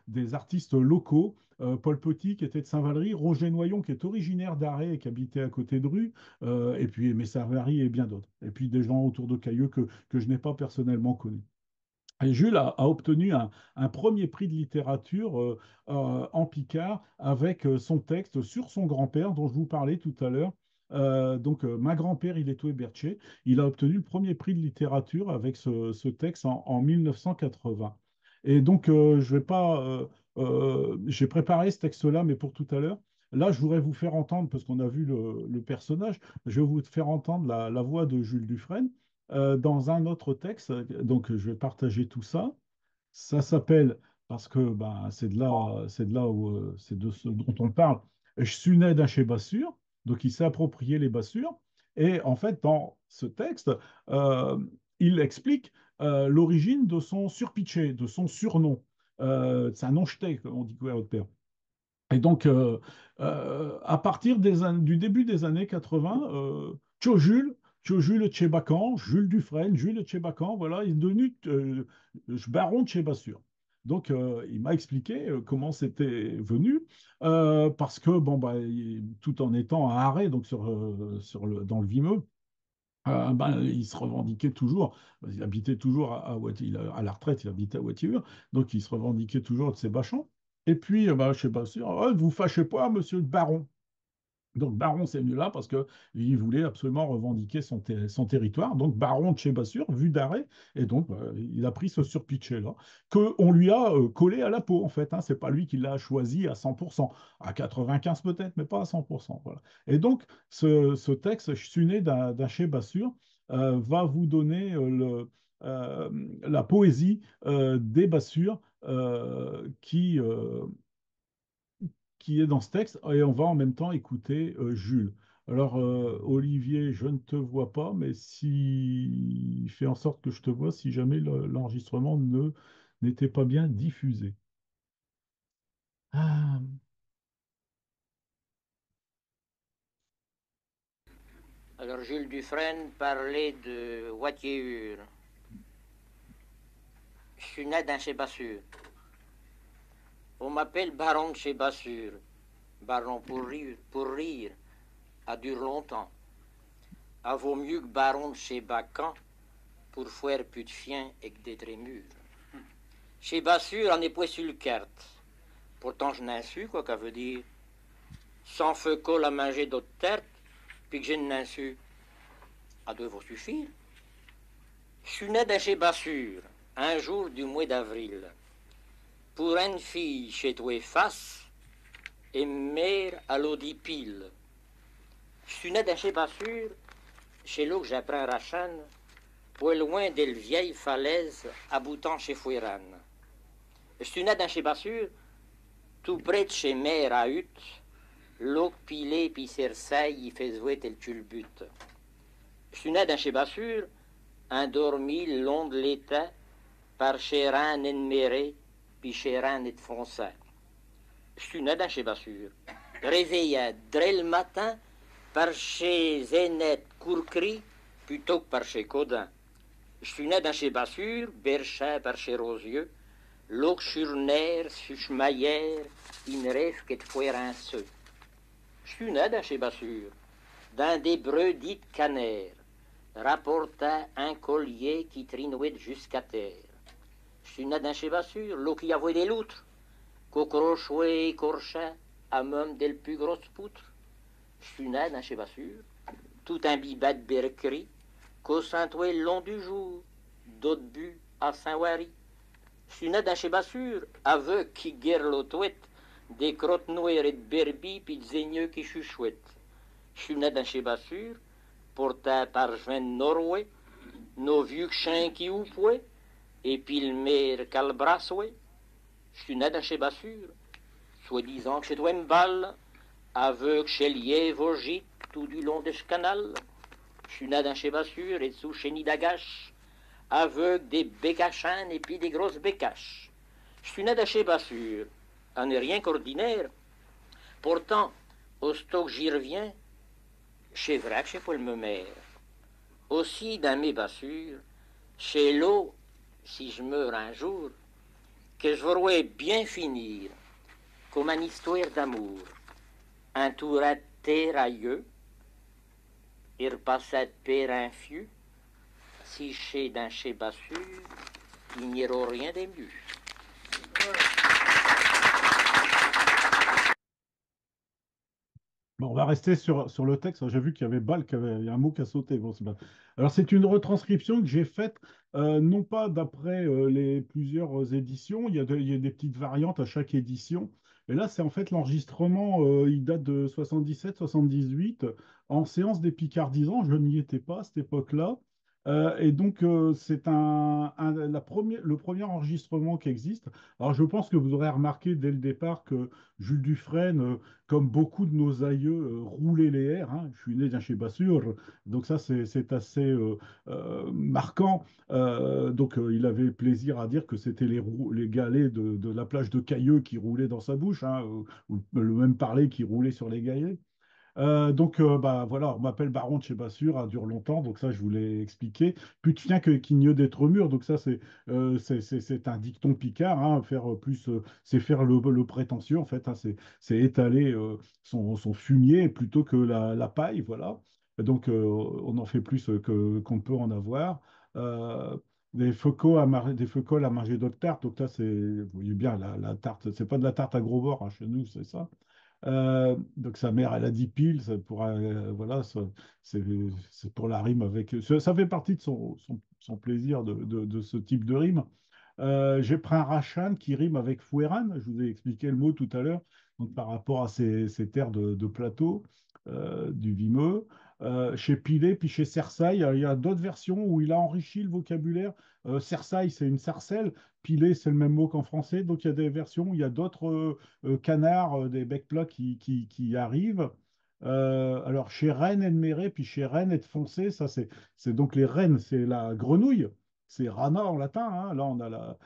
des artistes locaux. Paul Petit, qui était de Saint-Valery, Roger Noyon, qui est originaire d'Arrée et qui habitait à côté de Rue, et puis Aimé Savary et bien d'autres. Et puis des gens autour de Cailleux que je n'ai pas personnellement connus. Et Jules a obtenu un premier prix de littérature en Picard avec son texte sur son grand-père dont je vous parlais tout à l'heure. Ma grand-père, il est Toué Berthier. Il a obtenu le premier prix de littérature avec ce texte en 1980. Et donc, je vais pas. J'ai préparé ce texte-là, mais pour tout à l'heure. Là, je voudrais vous faire entendre, parce qu'on a vu le personnage, je vais vous faire entendre la voix de Jules Dufresne dans un autre texte. Donc, je vais partager tout ça. Ça s'appelle, parce que ben, c'est de là où c'est de ce dont on parle. Je suis né d'un chez Bassure, donc il s'est approprié les Bassures. Et en fait, dans ce texte, euh, il explique l'origine de son surpitché, de son surnom. C'est un nom jeté, comme on dit quoi, votre père. Et donc, à partir du début des années 80, Tio Jules Tchébacan, Jules Dufresne, Jules Tchébacan, voilà, il est devenu baron de Tchébassure. Donc, il m'a expliqué comment c'était venu, parce que, bon, bah, tout en étant à Arrêt, donc dans le Vimeux, ben, il se revendiquait toujours, il habitait toujours à la retraite, il habitait à Wattiur, donc il se revendiquait toujours de ses bachans. Et puis, bah, je sais pas sûr, oh, vous fâchez pas, monsieur le baron. Donc Baron s'est venu là parce qu'il voulait absolument revendiquer son territoire. Donc Baron de chez Bassure, vu d'arrêt, et donc il a pris ce surpitché-là, qu'on lui a collé à la peau en fait. Hein. C'est pas lui qui l'a choisi à 100%, à 95 peut-être, mais pas à 100%. Voilà. Et donc ce texte, je suis né d'un chez Bassure, va vous donner la poésie des Bassures qui est dans ce texte, et on va en même temps écouter Jules. Alors, Olivier, je ne te vois pas, mais si fais en sorte que je te vois si jamais l'enregistrement n'était pas bien diffusé. Ah, Alors Jules Dufresne parlait de Wattiéur. Je suis né d'un chez Bassure. On m'appelle baron de chez Bassure. Baron pour rire, a dure longtemps. A vaut mieux que baron de chez Bacan pour faire plus de fiens et que des trémures. Chez Bassure, on est point sur le carte. Pourtant, je n'ai su quoi qu'à veut dire. Sans feu col à manger d'autres terres, puis que je n'ai su. À deux vous suffire. Je suis né de chez Bassure, un jour du mois d'avril. Pour une fille chez toi face et mère à l'Audipile. Je suis né de chez Bassure, chez l'eau que j'apprends Rachan, pour loin des vieilles falaises aboutant chez Fouiran. Je suis né de chez Bassure, tout près de chez mère à Hutte, l'eau pilée puis Cersaille y fait jouer tel culbute. Je suis né de chez Bassure, endormi le long de l'étang, par Chéran et Méré, puis Chéran et Foncin. Je suis né dans chez Bassure, réveillé dès le matin par chez Zénette Courcry plutôt que par chez Codin. Je suis né dans chez Bassure, berchin par chez Rosieux, L'Auxurner, Suchmaillère, Inref, que de foire un seu. Je suis né dans chez Bassure, d'un des breux dit canner, rapporta un collier qui trinouait jusqu'à terre. Je suis né dans chez Bassure, l'eau qui avouait des loutres, Cockrochouet et Corchin, à même des plus grosses poutres. Je suis né dans chez Bassure, tout imbibé de berquerie, qu'au Saint-Oué le long du jour, d'autres buts à Saint-Wary. Je suis né dans chez Bassure, aveu qui guerre l'autouette, des crottes noires et de berbis, puis de zaigneux qui chuchouettent. Je suis né dans chez Bassure, porté par juin de Norway, nos vieux chiens qui oupouaient, et puis le maire calbrassouet. je suis né d'un chez Bassure, soi-disant que chez Twembal, aveugle chez Lièvre, au gîte, tout du long de ce canal. Je suis né d'un chez Bassure et sous chez Nidagache, aveugle des bécachins et puis des grosses bécaches. Je suis né d'un chez Bassure, un n'est rien qu'ordinaire. Pourtant, aussitôt que j'y reviens, c'est vrai que c'est pas le même. Aussi, dans mes Bassures, chez l'eau, si je meurs un jour, que je voudrais bien finir, comme une histoire d'amour, un tour à terre aïeux, et repasser de père infieux, si chez d'un chez Bassure, il n'y aura rien de mieux. Bon, on va rester sur le texte. J'ai vu qu'il y avait balle, il y a un mot qui a sauté. Bon, c'est pas- Alors, c'est une retranscription que j'ai faite, non pas d'après les plusieurs éditions. Il y a des petites variantes à chaque édition. Et là, c'est en fait l'enregistrement, il date de 77-78, en séance des Picardisans. Je n'y étais pas à cette époque-là. Et donc, c'est le premier enregistrement qui existe. Alors, je pense que vous aurez remarqué dès le départ que Jules Dufresne, comme beaucoup de nos aïeux, roulaient les airs, hein. Je suis né d'un chez Bassure, donc ça, c'est assez marquant. Donc, il avait plaisir à dire que c'était les galets de la plage de Cailleux qui roulaient dans sa bouche, hein, ou le même parler qui roulait sur les galets. Bah, voilà, on m'appelle Baron de chez Bassure, ça dure longtemps, donc ça, je vous l'ai expliqué. Plus de chien que qu'il n'y ait d'être mûr, donc ça, c'est un dicton picard, hein, faire plus, c'est faire le prétentieux, en fait, hein, c'est étaler son fumier plutôt que la paille, voilà. Donc, on en fait plus qu'on ne peut en avoir. Euh, des feucoles à manger d'autres tartes, donc là, vous voyez bien, la tarte, c'est pas de la tarte à gros bord, hein, chez nous, c'est ça. Donc sa mère, elle a 10 piles, ça pourra, voilà, c'est c'est pour la rime avec. Ça fait partie de son plaisir de ce type de rime. J'ai pris un Rachan qui rime avec Foueran, je vous ai expliqué le mot tout à l'heure, donc par rapport à ces terres de plateau du Vimeux. Chez Pilet, puis chez Cersailles, il y a d'autres versions où il a enrichi le vocabulaire. Cersailles, c'est une sarcelle, Pilet, c'est le même mot qu'en français, donc il y a des versions où il y a d'autres canards, des becs plats qui arrivent. Alors chez Rennes et de Méré, puis chez Rennes et de Foncé, ça c'est donc les rennes, c'est la grenouille, c'est rana en latin, hein. Là on a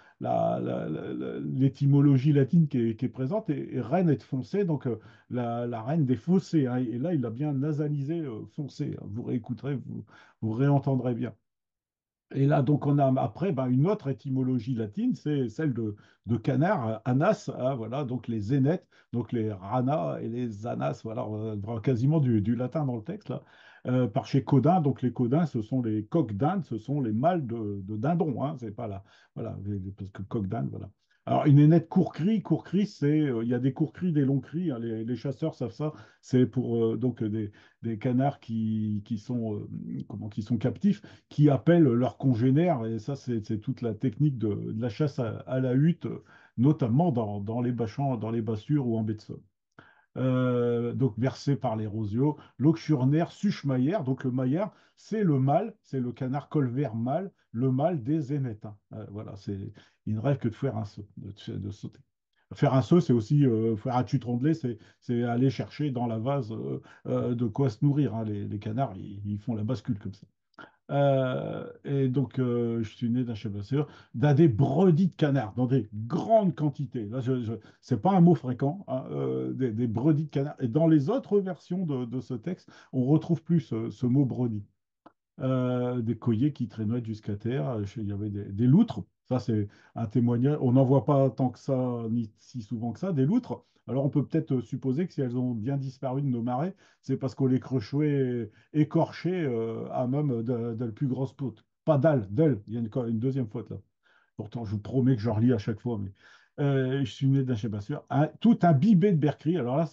l'étymologie latine qui est présente, et Rennes et de Foncé, donc la reine des fossés, hein. Et là il a bien nasalisé foncé, hein. Vous réécouterez, vous réentendrez bien. Et là, donc, on a après ben, une autre étymologie latine, c'est celle de canard, anas, hein, voilà, donc les zénètes, donc les rana et les anas, voilà, on voit quasiment du latin dans le texte, là. Par chez Codin, donc les Codins, ce sont les coqs d'Inde, ce sont les mâles de dindon, hein, c'est pas là, voilà, parce que coq d'Inde, voilà. Alors, une aînette court-cri, il y a des courts-cris, des longs-cris, hein, les chasseurs savent ça, c'est pour donc des canards qui sont, qui sont captifs qui appellent leurs congénères. Et ça, c'est toute la technique de la chasse à la hutte, notamment dans les bâchans, dans les bassures ou en baie de Somme. Donc versé par les Rosiaux, l'Auxurnaire Suchmaillère. Donc le maillard, c'est le mâle, c'est le canard colvert mâle, le mâle des Zénétins. Voilà, il ne rêve que de faire un saut, de sauter. Faire un saut, c'est aussi faire un tue rondelet, c'est aller chercher dans la vase de quoi se nourrir, hein. Les canards, ils font la bascule comme ça. Et donc, je suis né d'un chasseur, dans des brebis de canard, dans des grandes quantités. Là, c'est pas un mot fréquent, hein, des brebis de canard. Et dans les autres versions de ce texte, on retrouve plus ce mot brebis. Des coyers qui traînaient jusqu'à terre. Il y avait des loutres. Ça, c'est un témoignage. On n'en voit pas tant que ça, ni si souvent que ça, des loutres. Alors, on peut peut-être supposer que si elles ont bien disparu de nos marais, c'est parce qu'on les crochouait écorchées à même de la plus grosse faute. Pas d'al. Il y a une deuxième faute là. Pourtant, je vous promets que j'en relis à chaque fois, mais je suis né d'un chez Basseur. Tout imbibé de Bercry. Alors là,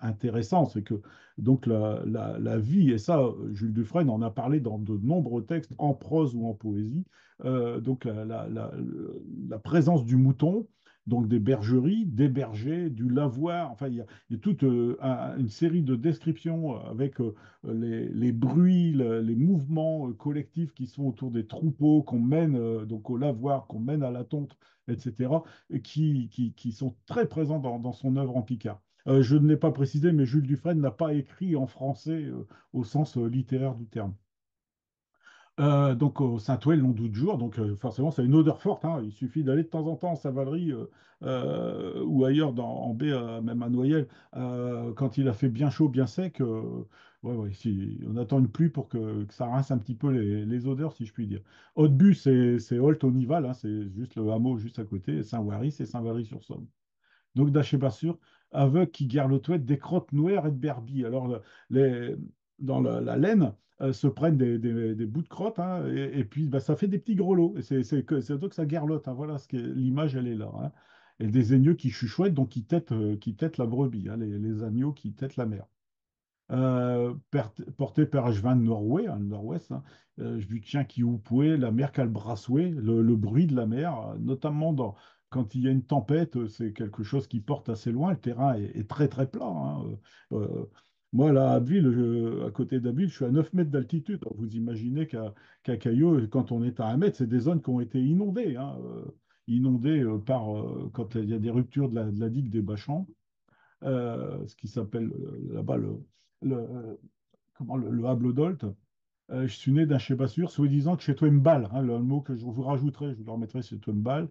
intéressant, c'est que donc la vie, et ça, Jules Dufresne en a parlé dans de nombreux textes, en prose ou en poésie, donc la présence du mouton, donc des bergeries, des bergers, du lavoir. Enfin, il y a toute une série de descriptions avec les bruits, les mouvements collectifs qui sont autour des troupeaux qu'on mène donc au lavoir, qu'on mène à la tonte, etc., et qui sont très présents dans son œuvre en Picard. Je ne l'ai pas précisé, mais Jules Dufresne n'a pas écrit en français au sens littéraire du terme. Donc au Saint-Ouen, long doux de jour, donc forcément c'est une odeur forte, hein. Il suffit d'aller de temps en temps en Savalerie ou ailleurs en baie, même à Noyelles, quand il a fait bien chaud, bien sec. Ouais, ouais, on attend une pluie pour que ça rince un petit peu les odeurs, si je puis dire. Hautebus, c'est Holt-au-Nival, hein, c'est juste le hameau juste à côté. Saint-Vary, c'est Saint-Vary-sur-Somme. Donc d'aché Bassur, aveugle qui guère le touette, des crottes noires et de berbies. Alors, les, dans la laine, se prennent des bouts de crotte, hein, et puis bah, ça fait des petits grelots. Et c'est donc que ça guerlotte, hein, voilà, l'image, elle est là, hein. Et des aigneux qui chuchotent, donc qui têtent la brebis, hein, les agneaux qui têtent la mer. Porté par Ashvin de Norway, hein, le nord-ouest, hein, Jvutien qui houpouait, la mer Calbrassoué, le bruit de la mer, notamment quand il y a une tempête, c'est quelque chose qui porte assez loin, le terrain est très très plat, hein. Moi, là, à Abbeville, à côté d'Abbeville, je suis à 9 mètres d'altitude. Donc, vous imaginez qu'à Caillaux, quand on est à 1 mètre, c'est des zones qui ont été inondées, hein, inondées quand il y a des ruptures de la digue des Bachans, ce qui s'appelle là-bas le, le Hable d'Olt. Je suis né d'un Chebassur, soi-disant que chez toi Mbal, hein, le mot que je vous rajouterai, je vous le remettrai chez toi Mbal.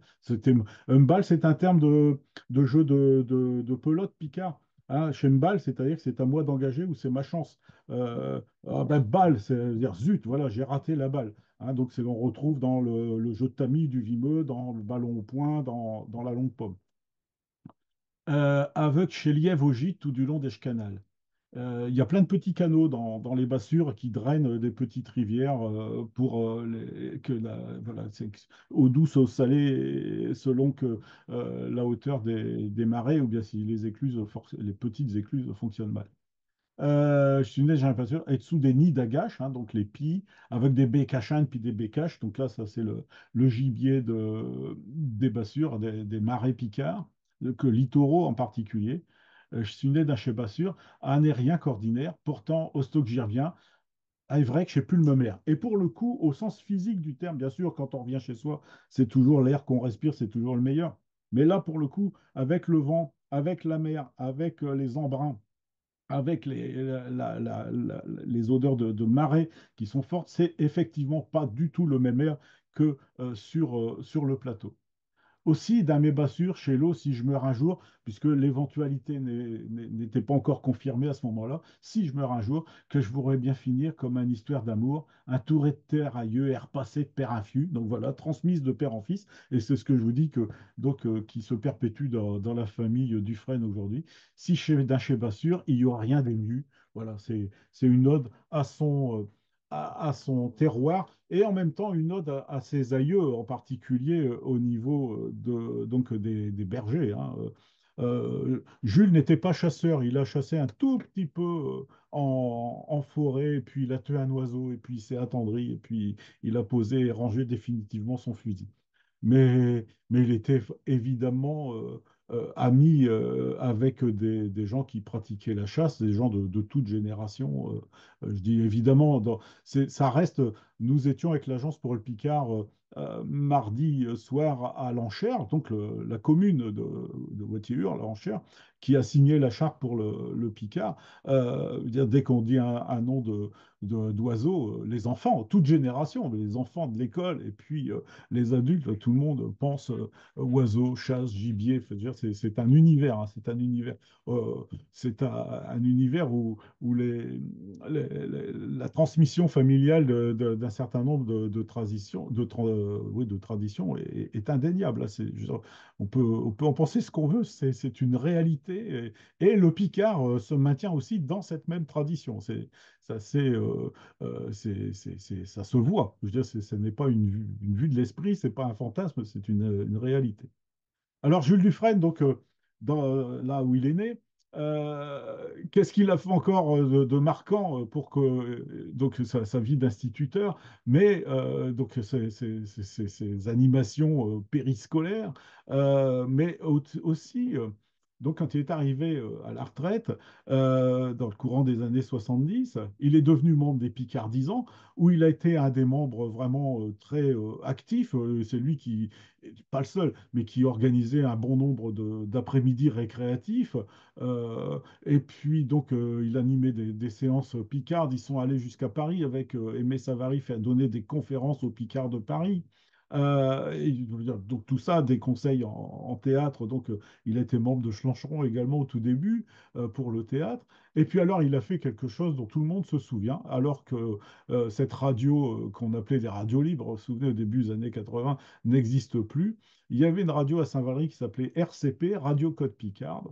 Mbal, c'est un terme de jeu de pelote picard. Hein, chez Mbal, c'est-à-dire que c'est à moi d'engager ou c'est ma chance. Balle, c'est-à-dire zut, voilà, j'ai raté la balle. Hein, donc on retrouve dans le jeu de tamis du Vimeux, dans le ballon au point, dans la longue pomme. Avec chez Lièvre au gîte tout du long d'Eschcanal. Il y a plein de petits canaux dans les bassures qui drainent des petites rivières pour voilà, eau douce, eau salée, selon que la hauteur des marais ou bien si les petites écluses fonctionnent mal. Je suis né, j'ai l'impression, et dessous des nids d'agaches, hein, donc les pies, avec des bécachines puis des bécaches. Donc là, ça, c'est le gibier des bassures, des marais picards, que littoraux en particulier. Je suis né d'un chez Bassure, un air rien qu'ordinaire. Pourtant, aussitôt que j'y reviens, ah, est vrai que je sais plus le même air. Et pour le coup, au sens physique du terme, bien sûr, quand on revient chez soi, c'est toujours l'air qu'on respire, c'est toujours le meilleur. Mais là, pour le coup, avec le vent, avec la mer, avec les embruns, avec les odeurs de marée qui sont fortes, c'est effectivement pas du tout le même air que sur le plateau. Aussi, dans mes bassures, chez l'eau, si je meurs un jour, puisque l'éventualité n'était pas encore confirmée à ce moment-là, si je meurs un jour, que je voudrais bien finir comme une histoire d'amour, un touré de terre aïeux est repassé de père à fils, donc voilà, transmise de père en fils, et c'est ce que je vous dis qui se perpétue dans la famille Dufresne aujourd'hui. Si d'un chez Bassure, il n'y aura rien de mieux. Voilà, c'est une ode à son terroir et en même temps une ode à ses aïeux, en particulier au niveau donc des bergers, hein. Jules n'était pas chasseur, il a chassé un tout petit peu en forêt, et puis il a tué un oiseau, et puis il s'est attendri, et puis il a posé et rangé définitivement son fusil. Mais il était évidemment ami avec des gens qui pratiquaient la chasse, des gens de toute génération. Je dis évidemment, ça reste, nous étions avec l'Agence pour le Picard mardi soir à l'Enchère, donc la commune de Watilleur, l'Enchère, qui a signé la charte pour le Picard. Dès qu'on dit un nom d'oiseau, les enfants, toute génération, mais les enfants de l'école, et puis les adultes, tout le monde pense oiseaux, chasse, gibier. Faut dire, c'est un univers, hein, c'est un univers. C'est un univers où la transmission familiale d'un certain nombre de traditions, oui, de traditions est indéniable. Là. Je veux dire, on peut en penser ce qu'on veut, c'est une réalité. Et le Picard se maintient aussi dans cette même tradition. Ça, ça se voit. Je veux dire, ce n'est pas une vue de l'esprit, c'est pas un fantasme, c'est une réalité. Alors, Jules Dufresne, donc, là où il est né, Qu'est-ce qu'il a fait encore de marquant pour que donc sa vie d'instituteur, mais donc ces animations périscolaires, mais aussi donc quand il est arrivé à la retraite dans le courant des années 70, il est devenu membre des Picardisans, où il a été un des membres vraiment très actifs. C'est lui qui, pas le seul, mais qui organisait un bon nombre d'après-midi récréatifs. Et puis, donc, il animait des séances Picard. Ils sont allés jusqu'à Paris avec Aimé Savary, faire donner des conférences au Picard de Paris. Je veux dire, donc, tout ça, des conseils en théâtre. Donc, il a été membre de Schlancheron également au tout début pour le théâtre. Et puis, alors, il a fait quelque chose dont tout le monde se souvient, alors que cette radio qu'on appelait des radios libres, vous vous souvenez, au début des années 80, n'existe plus. Il y avait une radio à Saint-Valery qui s'appelait RCP, Radio Code Picard.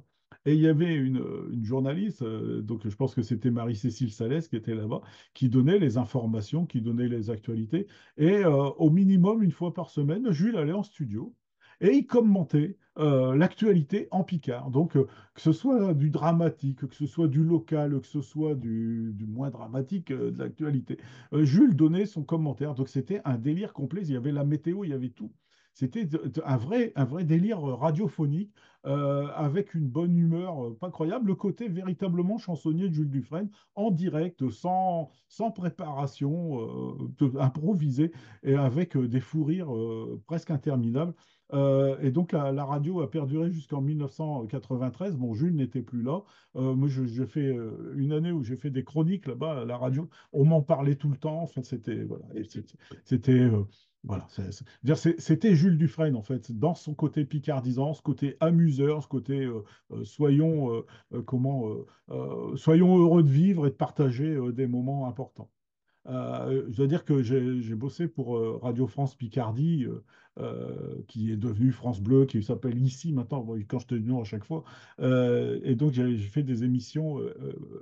Et il y avait une journaliste, donc je pense que c'était Marie-Cécile Salès qui était là-bas, qui donnait les informations, qui donnait les actualités. Et au minimum, une fois par semaine, Jules allait en studio et il commentait l'actualité en Picard. Donc, que ce soit du dramatique, que ce soit du local, que ce soit du moins dramatique de l'actualité, Jules donnait son commentaire. Donc, c'était un délire complet. Il y avait la météo, il y avait tout. C'était un vrai délire radiophonique avec une bonne humeur pas croyable, le côté véritablement chansonnier de Jules Dufresne, en direct, sans préparation, improvisé, et avec des fous rires presque interminables. Et donc la radio a perduré jusqu'en 1993. Bon, Jules n'était plus là. Moi, j'ai fait une année où j'ai fait des chroniques là-bas à la radio. On m'en parlait tout le temps. Enfin, c'était voilà, et c'était voilà, c'était Jules Dufresne, en fait, dans son côté picardisant, ce côté amuseur, ce côté soyons heureux de vivre et de partager des moments importants. Je dois dire que j'ai bossé pour Radio France Picardie, qui est devenue France Bleu, qui s'appelle ici maintenant, bon, quand je te dis non à chaque fois. Et donc, j'ai fait des émissions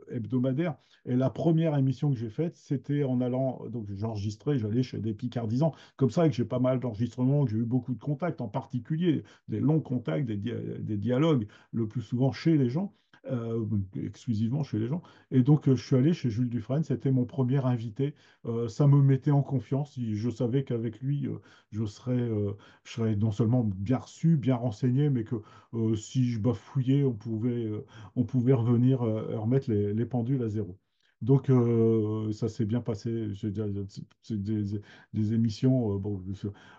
hebdomadaires. Et la première émission que j'ai faite, c'était en allant, donc j'enregistrais, j'allais chez des Picardisans. Comme ça, que j'ai pas mal d'enregistrements, que j'ai eu beaucoup de contacts, en particulier des longs contacts, des dialogues, le plus souvent chez les gens. Exclusivement chez les gens. Et donc, je suis allé chez Jules Dufresne, c'était mon premier invité. Ça me mettait en confiance. Je savais qu'avec lui, je serais non seulement bien reçu, bien renseigné, mais que si je bafouillais, on pouvait revenir remettre les pendules à zéro. Donc, ça s'est bien passé. Je veux dire, c'est des émissions. Bon,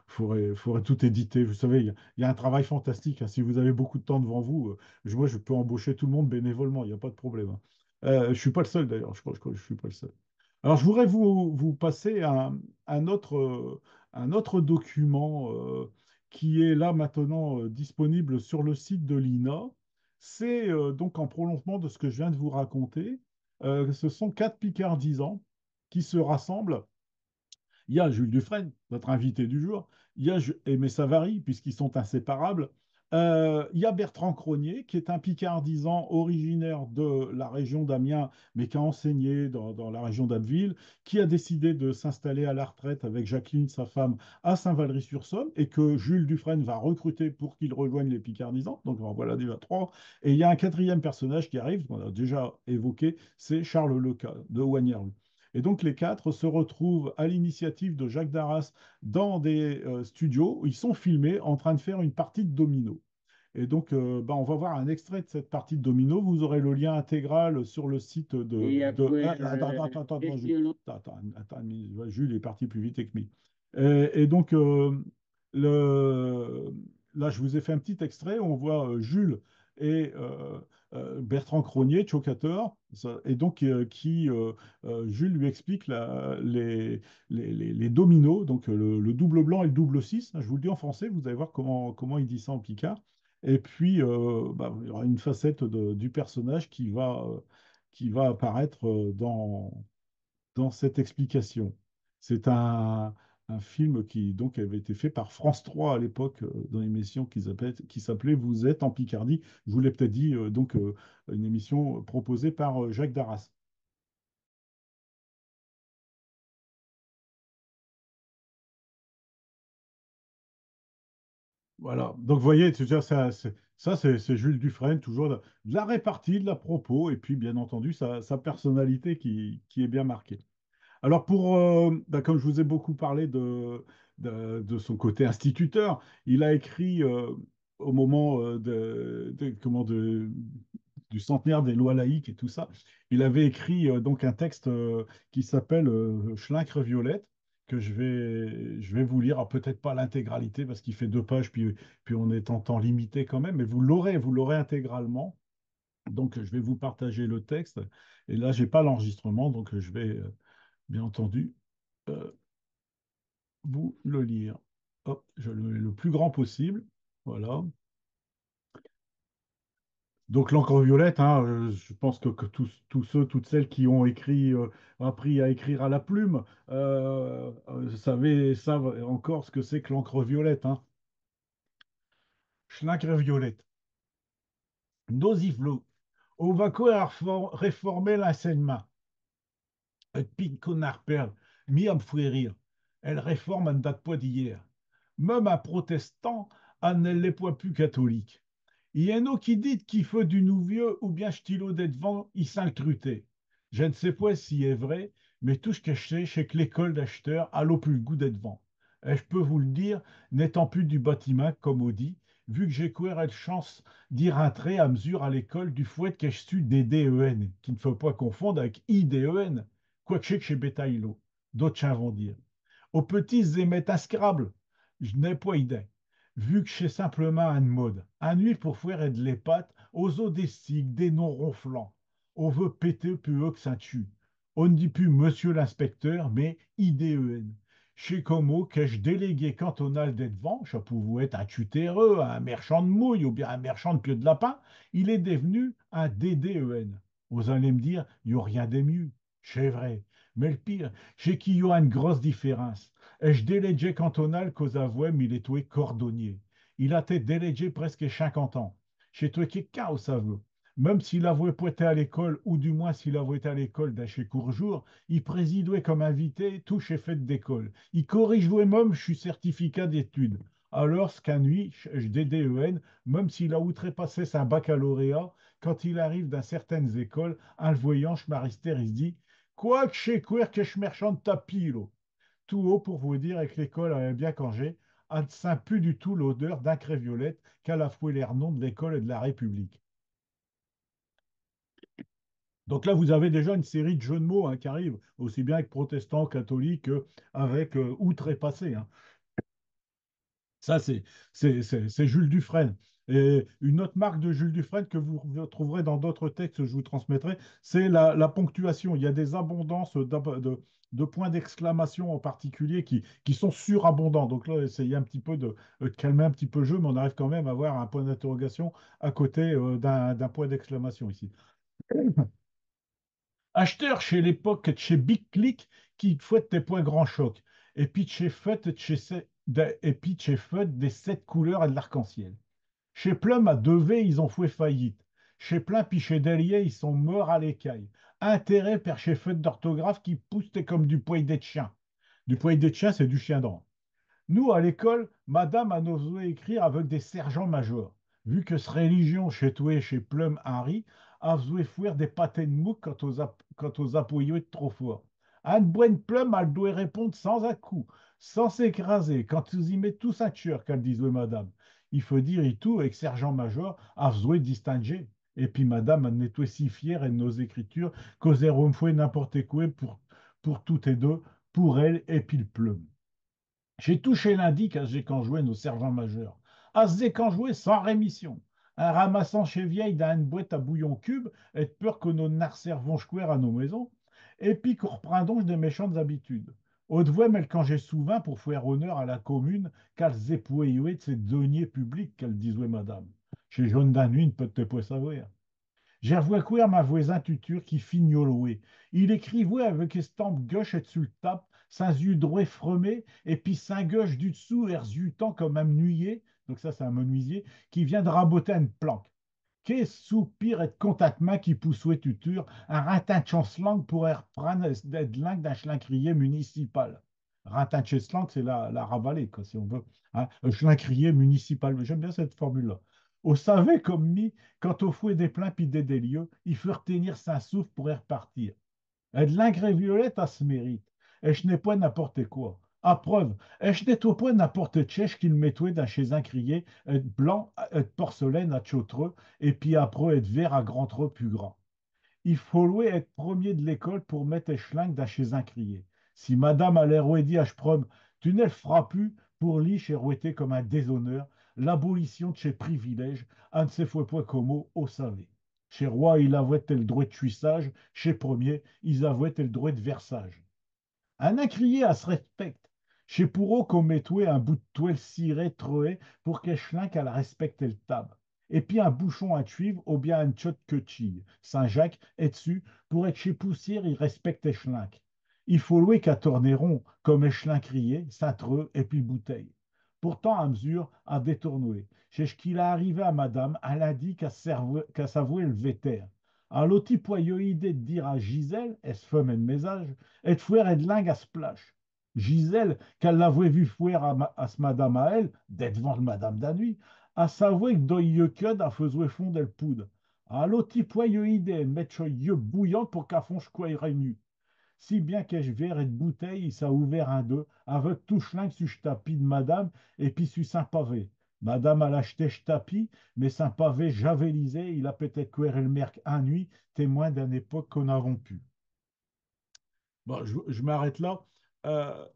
faudrait tout éditer. Vous savez, il y a un travail fantastique, hein. Si vous avez beaucoup de temps devant vous, moi, je peux embaucher tout le monde bénévolement. Il n'y a pas de problème, hein. Je ne suis pas le seul d'ailleurs, je crois que je suis pas le seul. Alors, je voudrais vous passer un un autre document qui est là maintenant disponible sur le site de l'INA. C'est donc en prolongement de ce que je viens de vous raconter. Ce sont quatre Picardisans qui se rassemblent. Il y a Jules Dufresne, notre invité du jour. Il y a Aimé Savary, puisqu'ils sont inséparables. Il y a Bertrand Cronier, qui est un Picardisant originaire de la région d'Amiens, mais qui a enseigné dans la région d'Abbeville, qui a décidé de s'installer à la retraite avec Jacqueline, sa femme, à Saint-Valery-sur-Somme, et que Jules Dufresne va recruter pour qu'il rejoigne les Picardisans. Donc voilà déjà trois. Et il y a un quatrième personnage qui arrive, qu'on a déjà évoqué, c'est Charles Leca de Wagnerlu. Et donc les quatre se retrouvent à l'initiative de Jacques Darras dans des studios où ils sont filmés en train de faire une partie de domino. Et donc, on va voir un extrait de cette partie de domino. Vous aurez le lien intégral sur le site Et attends, Jules. question. Jules est parti plus vite que moi. Et donc, le... là, je vous ai fait un petit extrait. On voit Jules et Bertrand Cronier, Chocator, et donc Jules lui explique les dominos, donc le double blanc et le double 6. Je vous le dis en français, vous allez voir comment il dit ça en picard. Et puis, il y aura une facette du personnage qui va apparaître dans cette explication. C'est un film qui donc avait été fait par France 3 à l'époque, dans une émission qui s'appelait Vous êtes en Picardie. Je vous l'ai peut-être dit, une émission proposée par Jacques Darras. Voilà. Donc, vous voyez, tu veux dire, Ça, c'est Jules Dufresne, toujours de la répartie, de la propos, et puis bien entendu sa personnalité qui est bien marquée. Alors comme je vous ai beaucoup parlé de son côté instituteur, il a écrit au moment du centenaire des lois laïques et tout ça, il avait écrit donc un texte qui s'appelle Schlincre Violette, que je vais vous lire. Alors, peut-être pas l'intégralité parce qu'il fait 2 pages, puis on est en temps limité quand même, mais vous l'aurez intégralement. Donc je vais vous partager le texte. Et là, j'ai pas l'enregistrement, donc je vais bien entendu euh, vous le lire. Hop, je le mets le plus grand possible. Voilà. Donc l'encre violette, hein, je pense que tous ceux, toutes celles qui ont appris à écrire à la plume, savent encore ce que c'est que l'encre violette. Hein. L'encre violette. Nosiflo. On va quoi réformer l'enseignement? Et puis Conarpel, mis à me faire rire. Elle réforme ne date pas d'hier. Même un protestant, elle ne l'est pas plus catholique. Il y en a qui dit qu'il faut du nouveau ou bien stylo d'être devant, il s'incruter. Je ne sais pas si c'est vrai, mais tout ce que je sais, c'est que l'école d'acheteurs a l'au plus le goût d'être devant. Et je peux vous le dire, n'étant plus du bâtiment, comme on dit, vu que j'ai couru de chance d'y rentrer à mesure à l'école du fouet que je suis des DEN, qu'il ne faut pas confondre avec IDEN, quoique je sais que chez Betaïlo, d'autres chiens vont dire. Aux petits émettent un Scrabble, je n'ai pas idée vu que c'est simplement un mode. Un huile pour faire de les pâtes, aux eaux des cigues, des noms ronflants. On veut péter plus haut que ça tue. On ne dit plus monsieur l'inspecteur, mais IDEN. Chez Como, qu'ai-je délégué cantonal d'être vent, ça pouvait être un tutéreux, un marchand de mouille ou bien un marchand de pieux de lapin, il est devenu un DDEN. Vous allez me dire, il n'y a rien de mieux. C'est vrai. Mais le pire, c'est qu'il y a une grosse différence. Je délégué cantonal qu'aux avoués, mais il est tout cordonnier. Il a été délégué presque 50 ans. Chez toi, quelqu'un au saveux. Même s'il avouait pas été à l'école, ou du moins s'il avouait été à l'école d'un chez Courjour, il présidait comme invité tout chez fête d'école. Il corrige même, je suis certificat d'études. Alors, ce qu'à nuit, je DDEN, même s'il a outrepassé sa baccalauréat, quand il arrive dans certaines écoles, en le voyant, je m'arrêter, il se dit, quoi que chez quoi que je marchande tapis, là tout haut pour vous dire que l'école avait bien congé, elle ne sent plus du tout l'odeur d'un violette qu'à la fois l'air nom de l'école et de la République. Donc là, vous avez déjà une série de jeux de mots hein, qui arrivent, aussi bien avec protestants, catholiques, qu'avec outrepassés. Hein. Ça, c'est Jules Dufresne. Et une autre marque de Jules Dufresne que vous trouverez dans d'autres textes que je vous transmettrai, c'est la ponctuation. Il y a des abondances de points d'exclamation en particulier qui sont surabondants. Donc là, essayez un petit peu de calmer un petit peu le jeu, mais on arrive quand même à avoir un point d'interrogation à côté d'un point d'exclamation ici. Acheteur chez l'époque de chez Big Click qui fouette tes points grand choc. Et puis chez Fut, et puis chez Fut des 7 couleurs et de l'arc-en-ciel. Chez Plum à Devey, ils ont fait faillite. Chez Plein puis chez Delier, ils sont morts à l'écaille. Intérêt per chez Fut d'orthographe qui pousse comme du poil de chien. Du poil de chien, c'est du chien dent. Nous, à l'école, madame a osé écrire avec des sergents-majors. Vu que ce religion chez toi et chez Plum Henry a osé fuir des pâtés de mouque quand aux appuyer trop fort. Anne Boine Plum a doit répondre sans à-coup, sans s'écraser, quand vous y mettez tous un tueur, qu'elle disait madame. Il faut dire et tout, avec sergent-major, a osé distinguer. Et puis madame, elle était si fière de nos écritures qu'osait fouet n'importe quoi pour toutes et deux, pour elle et puis le Plum. J'ai touché lundi quand j'ai joué nos sergents majeurs. À ce joué sans rémission. Un ramassant chez vieille dans une boîte à bouillon cube, et de peur que nos narcers vont chouer à nos maisons, et puis qu'on reprend donc des méchantes habitudes. Haute-voix, mais quand j'ai souvent pour faire honneur à la commune, qu'elles épouillent de ces deniers publics, qu'elle disait madame. Chez jaune d'un nuit, ne peut-être pas savoir. J'ai revu ma voisin tuture qui fignolouait. Il écrivait avec estampe gauche et dessus le tape, sans yeux droit fremé, et puis sans gauche du dessous, erzutant comme un menuisier, donc ça c'est un menuisier, qui vient de raboter une planque. Qu'est soupir et de contact-main qui poussait tuture, un ratin de chancelang pourrait reprendre d'être langue d'un schlincrier municipal. Ratin de chancelang, c'est la ravalée, quoi, si on veut. Hein, un schlincrier municipal. J'aime bien cette formule-là. Au savait comme mi, quand au fouet des pleins pis des lieux, il faut retenir saint souffle pour y repartir. Et de l'ingrat violette à ce mérite. Et je n'ai pas n'importe quoi. À preuve, et je n'ai pas n'importe chèche qu'il mettait dans chez un crier, et de blanc, et de porcelaine à chautreux, et puis après, et de verre à grand trop plus grand. Il faut louer être premier de l'école pour mettre échelingue d'un chez un crier. Si madame a l'air dit à prom, tu ne le feras plus pour lui chez rouetté comme un déshonneur, l'abolition de ses privilèges, un de ses fouets points comme au savé. Chez roi, il avouait le droit de chuissage, chez premier, ils avouaient le droit de versage. Un incrier à se respecte. Chez Pourreau qu'on mettouait un bout de toile ciré, treué, pour qu'Echelin qu'elle respecte le table. Et puis un bouchon à suivre, ou bien un tchot que chille. Saint-Jacques est dessus, pour être chez Poussière, il respecte Echelin. Il faut louer qu'à Torneron, comme Echelin criait, Saintreux et puis bouteille. Pourtant, à mesure, à détourner. Chez ce qu'il a arrivé à madame, elle a dit qu'à s'avouer le vétère. À l'autre poyeux idée de dire à Gisèle, est-ce femme et de message, et de fouer et de lingue à splash. Gisèle, qu'elle l'avait vu fouer à ce madame à elle, d'être devant le madame d'Annuy, à s'avouer que dans yeux cud a faisoué fondre le poudre. À l'autre poyeux idée de mettre yeux bouillant pour qu'à fond je quoi nu. Si bien qu'est-ce verre et de bouteille, il s'est ouvert un d'eux, avec tout schlingue sur tapis de madame, et puis sur saint pavé. Madame a l'acheté tapis, mais saint pavé javelisé, il a peut-être couéré le merc un nuit, témoin d'une époque qu'on n'avons pu. Bon, je m'arrête là.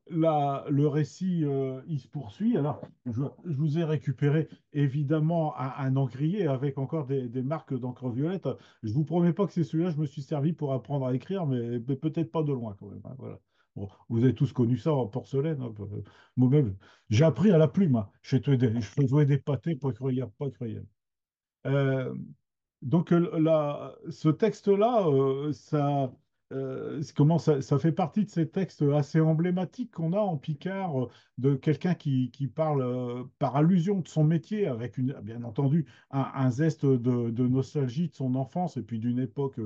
Le récit, il se poursuit. Alors, je vous ai récupéré évidemment un encrier avec encore des marques d'encre violette. Je vous promets pas que c'est celui-là que je me suis servi pour apprendre à écrire, mais peut-être pas de loin quand même, hein, voilà. Bon, vous avez tous connu ça en porcelaine, hein. Moi-même, j'ai appris à la plume, hein. Je faisais des pâtés pour écrire, pas écrire. Euh, donc ce texte-là, ça fait partie de ces textes assez emblématiques qu'on a en Picard, de quelqu'un qui parle par allusion de son métier, avec bien entendu un zeste de nostalgie de son enfance et puis d'une époque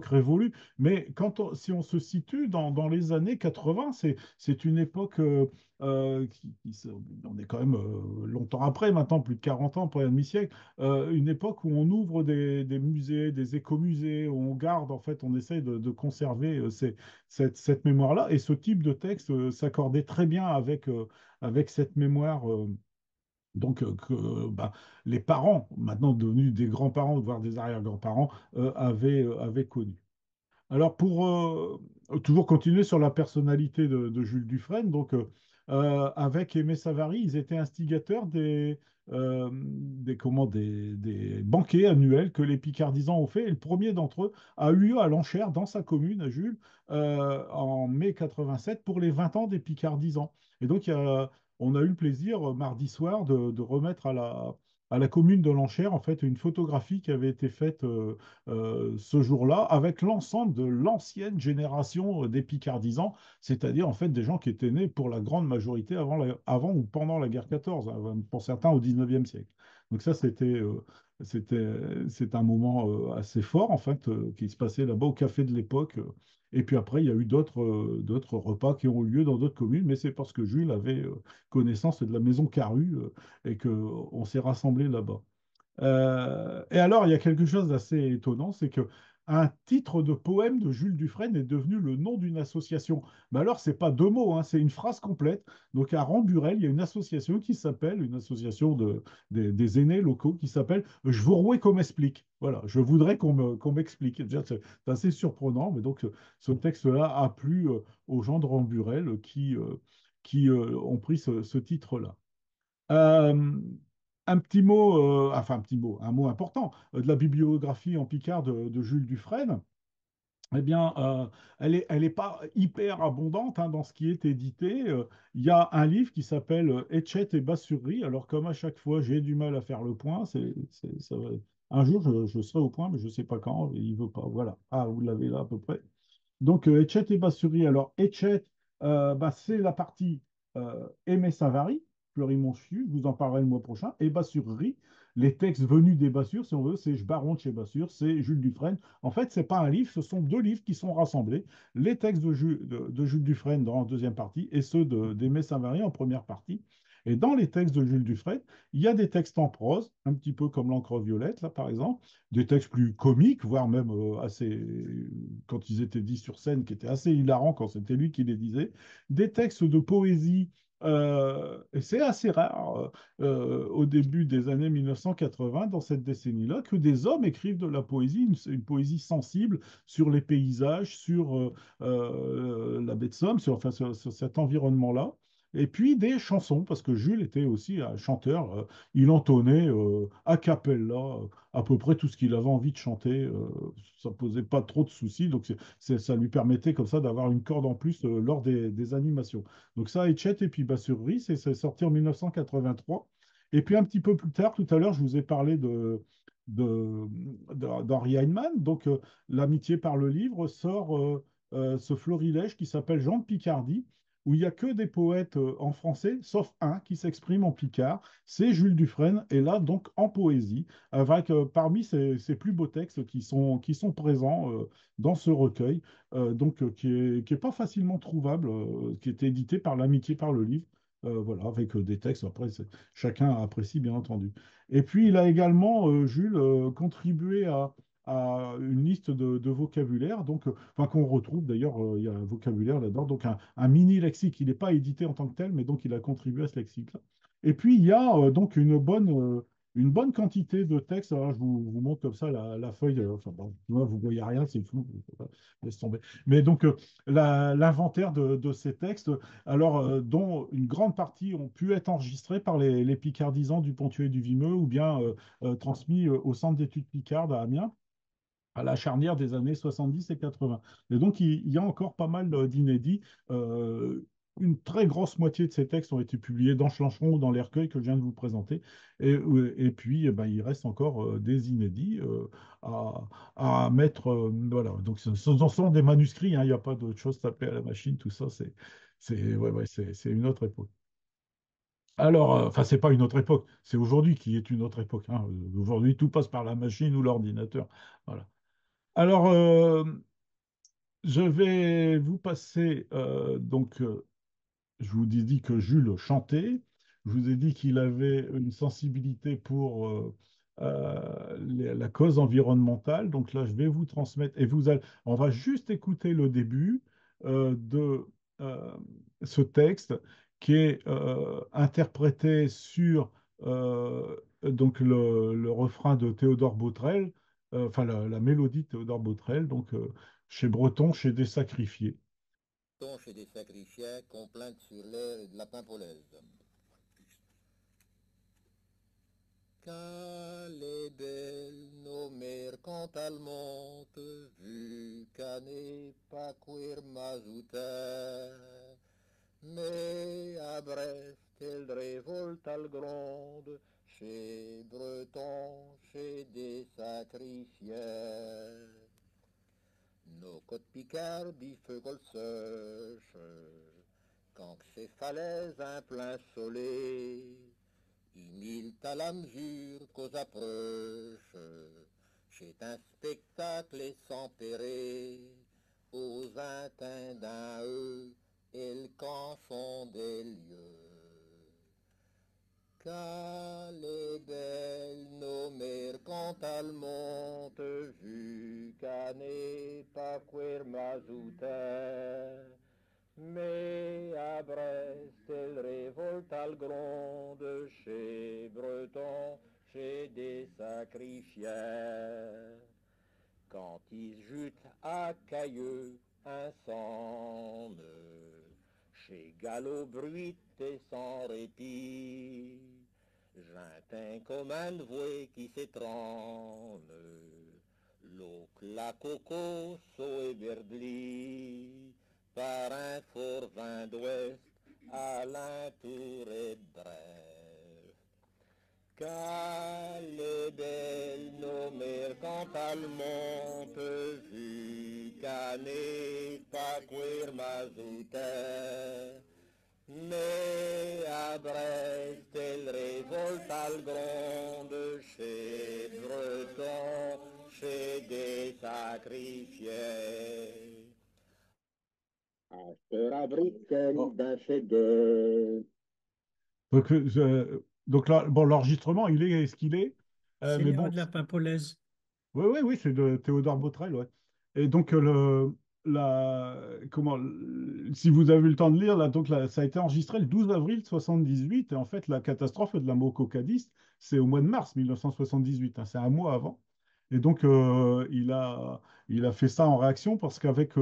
révolue. Mais si on se situe dans les années 80, c'est une époque on est quand même longtemps après, maintenant plus de 40 ans, pas un demi-siècle, une époque où on ouvre des musées, des écomusées, où on garde, en fait, on essaye de conserver cette mémoire-là. Et ce type de texte s'accordait très bien avec cette mémoire. Que les parents, maintenant devenus des grands-parents, voire des arrière-grands-parents, avaient connu. Alors, pour toujours continuer sur la personnalité de Jules Dufresne, avec Aimé Savary, ils étaient instigateurs des banquets annuels que les Picardisans ont fait. Et le premier d'entre eux a eu lieu à Lanchère, dans sa commune, à Jules, en mai 87, pour les 20 ans des Picardisans. Et donc, on a eu le plaisir, mardi soir, de remettre à la commune de Lanchère, en fait, une photographie qui avait été faite ce jour-là avec l'ensemble de l'ancienne génération des Picardisans, c'est-à-dire en fait des gens qui étaient nés pour la grande majorité avant ou pendant la guerre 14, hein, pour certains au 19e siècle. Donc ça, c'est un moment assez fort en fait qui se passait là-bas au café de l'époque. Et puis après, il y a eu d'autres repas qui ont eu lieu dans d'autres communes, mais c'est parce que Jules avait connaissance de la maison Caru et qu'on s'est rassemblés là-bas. Et alors, il y a quelque chose d'assez étonnant, c'est que un titre de poème de Jules Dufresne est devenu le nom d'une association. Mais alors, c'est pas deux mots, hein, c'est une phrase complète. Donc, à Ramburel, il y a une association une association des aînés locaux qui s'appelle Je vous rouais qu'on m'explique. Voilà, je voudrais qu'on m'explique. Déjà, c'est assez surprenant, mais donc ce texte-là a plu aux gens de Ramburel qui ont pris ce titre-là. Euh, un petit mot, enfin un petit mot, un mot important de la bibliographie en Picard de Jules Dufresne. Eh bien, elle est pas hyper abondante hein, dans ce qui est édité. Il y a un livre qui s'appelle Etchett et Bassurri. Alors, comme à chaque fois, j'ai du mal à faire le point. Un jour, je serai au point, mais je ne sais pas quand. Et il veut pas. Voilà. Ah, vous l'avez là à peu près. Donc, Etchet et Bassuri. Alors, Etchet, c'est la partie Aimé Savary, Fleury-Mont-Chuy, je vous en parlerai le mois prochain, et Bassuri, les textes venus des Bassures, si on veut, c'est Baron de chez Bassure, c'est Jules Dufresne. En fait, ce n'est pas un livre, ce sont deux livres qui sont rassemblés, les textes de Jules Dufresne dans la deuxième partie et ceux d'Aimé Savary en première partie. Et dans les textes de Jules Dufresne, il y a des textes en prose, un petit peu comme l'encre violette, là par exemple, des textes plus comiques, voire même assez, quand ils étaient dits sur scène, qui étaient assez hilarants quand c'était lui qui les disait, des textes de poésie, et c'est assez rare au début des années 1980, dans cette décennie-là, que des hommes écrivent de la poésie, une poésie sensible sur les paysages, sur la baie de Somme, enfin, sur cet environnement-là. Et puis des chansons, parce que Jules était aussi un chanteur. Il entonnait a cappella à peu près tout ce qu'il avait envie de chanter. Ça posait pas trop de soucis, donc ça lui permettait comme ça d'avoir une corde en plus lors des animations. Donc ça, Etchett et puis Bassurri, c'est sorti en 1983. Et puis un petit peu plus tard, tout à l'heure, je vous ai parlé d'Henri Heinemann. Donc l'amitié par le livre sort ce florilège qui s'appelle Jean de Picardie, où il n'y a que des poètes en français, sauf un qui s'exprime en picard, c'est Jules Dufresne, et là donc en poésie, avec parmi ses plus beaux textes qui sont présents dans ce recueil, donc qui est pas facilement trouvable, qui était édité par l'Amitié par le livre. Voilà, avec des textes, après, chacun apprécie bien entendu. Et puis, il a également, Jules, contribué à une liste de vocabulaire, donc, enfin, qu'on retrouve d'ailleurs, il y a un vocabulaire là-dedans, donc un mini lexique. Il n'est pas édité en tant que tel, mais donc il a contribué à ce lexique-là. Et puis, il y a donc une bonne quantité de textes. Alors, je vous montre comme ça la feuille. Enfin, bon, vous voyez rien, c'est flou. Laisse tomber. Mais donc, l'inventaire de ces textes, alors, dont une grande partie ont pu être enregistrés par les Picardisans du Pontieu et du Vimeux, ou bien transmis au Centre d'études Picard à Amiens à la charnière des années 70 et 80. Et donc, il y a encore pas mal d'inédits. Euh, une très grosse moitié de ces textes ont été publiés dans Schlancheron ou dans les recueils que je viens de vous présenter. Et puis, eh ben, il reste encore des inédits à, à mettre. Voilà. Donc, ce sont des manuscrits, hein. Il n'y a pas d'autre chose tapée à la machine. Tout ça, ouais, ouais, c'est une autre époque. Alors, enfin, c'est pas une autre époque, c'est aujourd'hui qui est une autre époque, hein. Aujourd'hui, tout passe par la machine ou l'ordinateur. Voilà. Alors, je vais vous passer, donc, je vous ai dit que Jules chantait, je vous ai dit qu'il avait une sensibilité pour la cause environnementale, donc là, je vais vous transmettre, et on va juste écouter le début de euh, ce texte qui est interprété sur donc le refrain de Théodore Botrel, enfin la mélodie de Théodore Botrel, donc chez Breton, chez Des Sacrifiés. Chez des sacrifiés, complainte sur l'air de la pimpolaise. Qu'elle est belle, nos mères quand elles montent, vu qu'elle n'est pas queer mazouta. Mais à Brest, elle révolte, elle gronde, chez Breton, chez des sacrifiés. Nos côtes Picardie, feu col sèche, quand que ces falaises un plein soleil, ils à la mesure qu'aux approches, c'est un spectacle sans péré, aux intendants eux, et le canson des lieux. Qu'elle est belle, nos mères, quand elles montent, vu qu'elle n'est pas queer mazouta. Mais à Brest, elle révolte, elle gronde, chez Breton, chez des sacrifiés. Quand ils jutent à Cailleux un cent chez Gallo bruit et sans répit, j'entends comme un voué qui s'étrangle, l'eau la coco so ébergli, par un fort vin d'ouest à l'entour et bref. Qu'elle est belle, nos mères, quand elles montent, vu qu'elle n'est pas queer mazouta. Mais à Brest, elle révolte, elle gronde, chez Breton, chez des sacrifiés. À se Bon, d'un chef-d'œuvre. Donc là, bon, l'enregistrement, il est ce qu'il est. Mais Seigneur bon, de la Paimpolaise. oui, oui, oui, c'est de Théodore Botrel, ouais. Et donc, si vous avez eu le temps de lire, là, donc, ça a été enregistré le 12 avril 78, et en fait, la catastrophe de la Moco Cadiz, c'est au mois de mars 1978, hein, c'est un mois avant. Et donc, il a fait ça en réaction parce qu'avec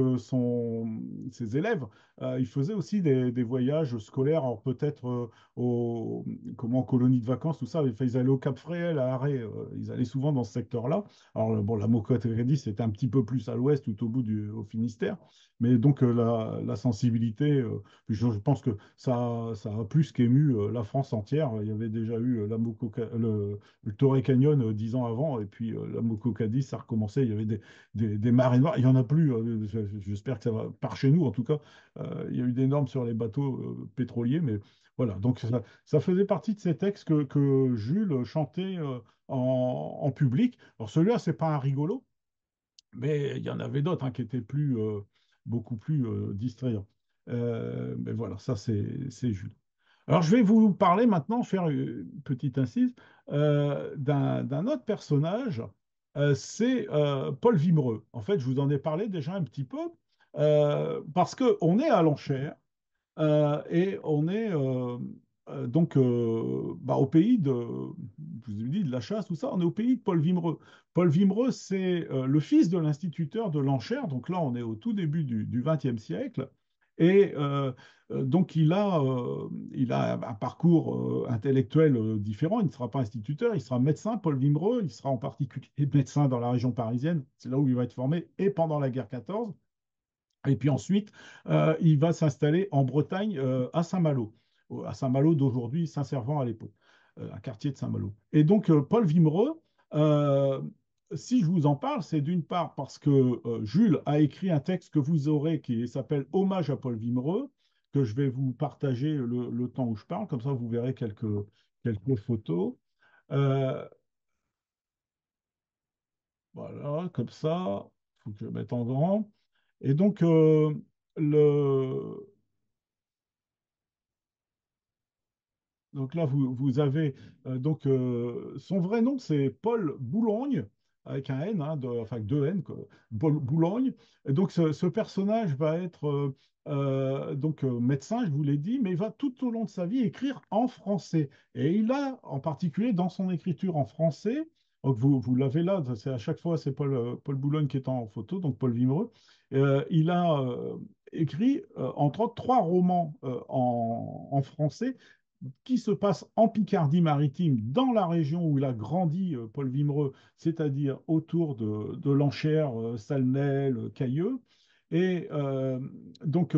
ses élèves, il faisait aussi des voyages scolaires, alors peut-être en colonie de vacances, tout ça. Enfin, ils allaient au Cap Fréhel, à Arrée, ils allaient souvent dans ce secteur-là. Alors, bon, la Mocotte-Rédy, c'était un petit peu plus à l'ouest, tout au Finistère. Mais donc, la sensibilité, je pense que ça a plus qu'ému la France entière. Il y avait déjà eu le Torrey Canyon 10 ans avant, et puis la Moco-Cadiz, ça recommençait. Il y avait des marées noires. Il n'y en a plus. J'espère que ça va, par chez nous en tout cas. Il y a eu des normes sur les bateaux pétroliers, mais voilà. Donc, ça faisait partie de ces textes que Jules chantait en public. Alors celui-là, c'est pas un rigolo, mais il y en avait d'autres hein, qui étaient beaucoup plus distrayants. Mais voilà, ça c'est Jules. Alors je vais vous parler maintenant, faire une petite incise, d'un autre personnage, c'est Paul Vimereux. En fait, je vous en ai parlé déjà un petit peu, parce qu'on est à l'enchère. Et on est au pays je vous ai dit, de la chasse, tout ça, on est au pays de Paul Vimereux. Paul Vimereux, c'est le fils de l'instituteur de l'Enchère, donc là on est au tout début du XXe siècle, et donc il a un parcours intellectuel différent, il ne sera pas instituteur, il sera médecin, Paul Vimereux, il sera en particulier médecin dans la région parisienne, c'est là où il va être formé, et pendant la guerre 14. Et puis ensuite, il va s'installer en Bretagne, à Saint-Malo, à Saint-Malo d'aujourd'hui, Saint-Servant à l'époque, un quartier de Saint-Malo. Et donc, Paul Vimereux, euh, si je vous en parle, c'est d'une part parce que Jules a écrit un texte que vous aurez qui s'appelle Hommage à Paul Vimereux, que je vais vous partager le temps où je parle, comme ça vous verrez quelques photos. Euh, voilà, comme ça, il faut que je mette en grand. Et donc, le, Donc là, vous avez son vrai nom, c'est Paul Boulogne, avec un N, hein, enfin deux N, quoi, Paul Boulogne. Et donc ce personnage va être médecin, je vous l'ai dit, mais il va tout au long de sa vie écrire en français. Et il a, en particulier dans son écriture en français, donc vous l'avez là, c'est à chaque fois c'est Paul Boulogne qui est en photo, donc Paul Vimereux. Il a écrit entre autres 3 romans en français qui se passe en Picardie-Maritime, dans la région où il a grandi, Paul Vimereux, c'est-à-dire autour de l'Enchère, Salnel, Cailleux. Et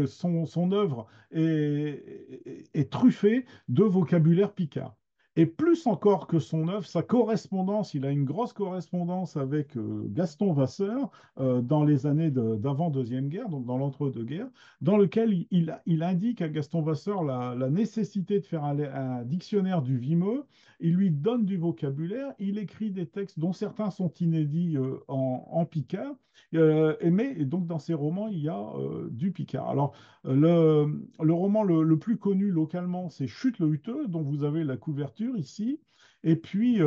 son œuvre est truffée de vocabulaire picard. Et plus encore que son œuvre, sa correspondance, il a une grosse correspondance avec Gaston Vasseur dans les années d'avant Deuxième Guerre, donc dans l'entre-deux-guerres, dans lequel il indique à Gaston Vasseur la nécessité de faire un dictionnaire du Vimeux. Il lui donne du vocabulaire, il écrit des textes dont certains sont inédits en picard, et donc dans ses romans, il y a du picard. Alors, le roman le plus connu localement, c'est Chute le Huteux, dont vous avez la couverture ici. Et puis,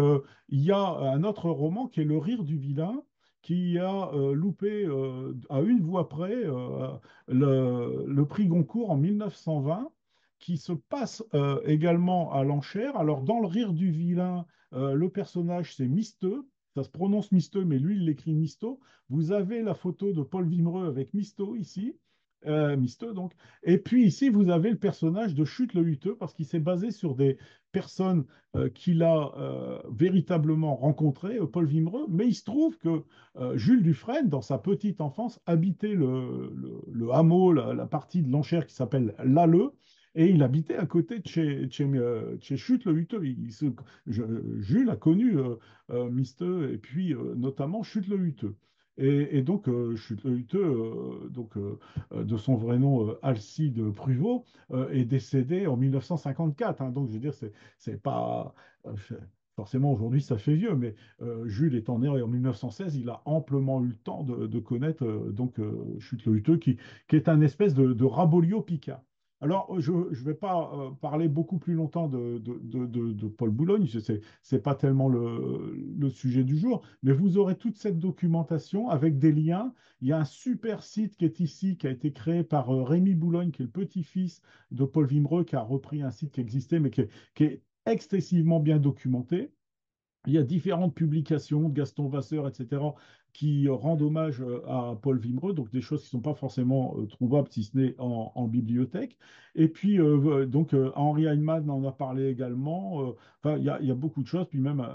il y a un autre roman qui est Le Rire du Vilain, qui a loupé à une voix près le prix Goncourt en 1920, qui se passe également à l'enchère. Alors, dans Le Rire du Vilain, le personnage, c'est Misteux. Ça se prononce Misteux, mais lui, il l'écrit Misto. Vous avez la photo de Paul Vimereux avec Misto ici. Misteux, donc. Et puis ici, vous avez le personnage de Chute le Huteux, parce qu'il s'est basé sur des personnes qu'il a véritablement rencontrées, Paul Vimereux. Mais il se trouve que Jules Dufresne, dans sa petite enfance, habitait le hameau, la partie de l'enchère qui s'appelle l'Alleux, et il habitait à côté de chez Chute le Huteux. Jules a connu Misteux et puis notamment Chute le Huteux. Et donc, Chute le Huteux, de son vrai nom Alcide Pruvot, est décédé en 1954, hein. Donc, je veux dire, c'est pas. euh, Forcément, aujourd'hui, ça fait vieux, mais Jules étant né en 1916, il a amplement eu le temps de connaître Chute le Huteux, qui est un espèce de Rabelio Picard. Alors, je ne vais pas parler beaucoup plus longtemps de Paul Boulogne, c'est pas tellement le sujet du jour, mais vous aurez toute cette documentation avec des liens. Il y a un super site qui est ici, qui a été créé par Rémi Boulogne, qui est le petit-fils de Paul Vimereux, qui a repris un site qui existait, mais qui est excessivement bien documenté. Il y a différentes publications de Gaston Vasseur, etc., qui rendent hommage à Paul Vimereux, donc des choses qui ne sont pas forcément trouvables, si ce n'est en bibliothèque. Et puis, Henri Heinemann en a parlé également. Enfin, il y a beaucoup de choses. Puis même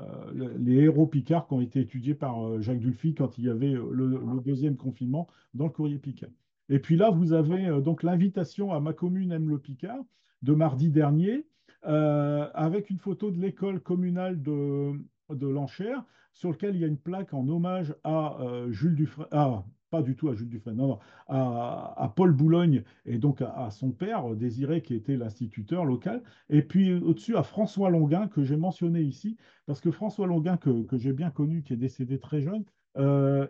les héros Picard qui ont été étudiés par Jacques Dulphy quand il y avait le deuxième confinement dans le courrier Picard. Et puis là, vous avez donc l'invitation à Ma commune aime le Picard de mardi dernier, avec une photo de l'école communale de l'enchère, sur lequel il y a une plaque en hommage à Jules Dufresne, pas du tout à Jules Dufresne, non, non, à Paul Boulogne et donc à son père, Désiré, qui était l'instituteur local, et puis au-dessus à François Longuin, que j'ai mentionné ici, parce que François Longuin, que j'ai bien connu, qui est décédé très jeune,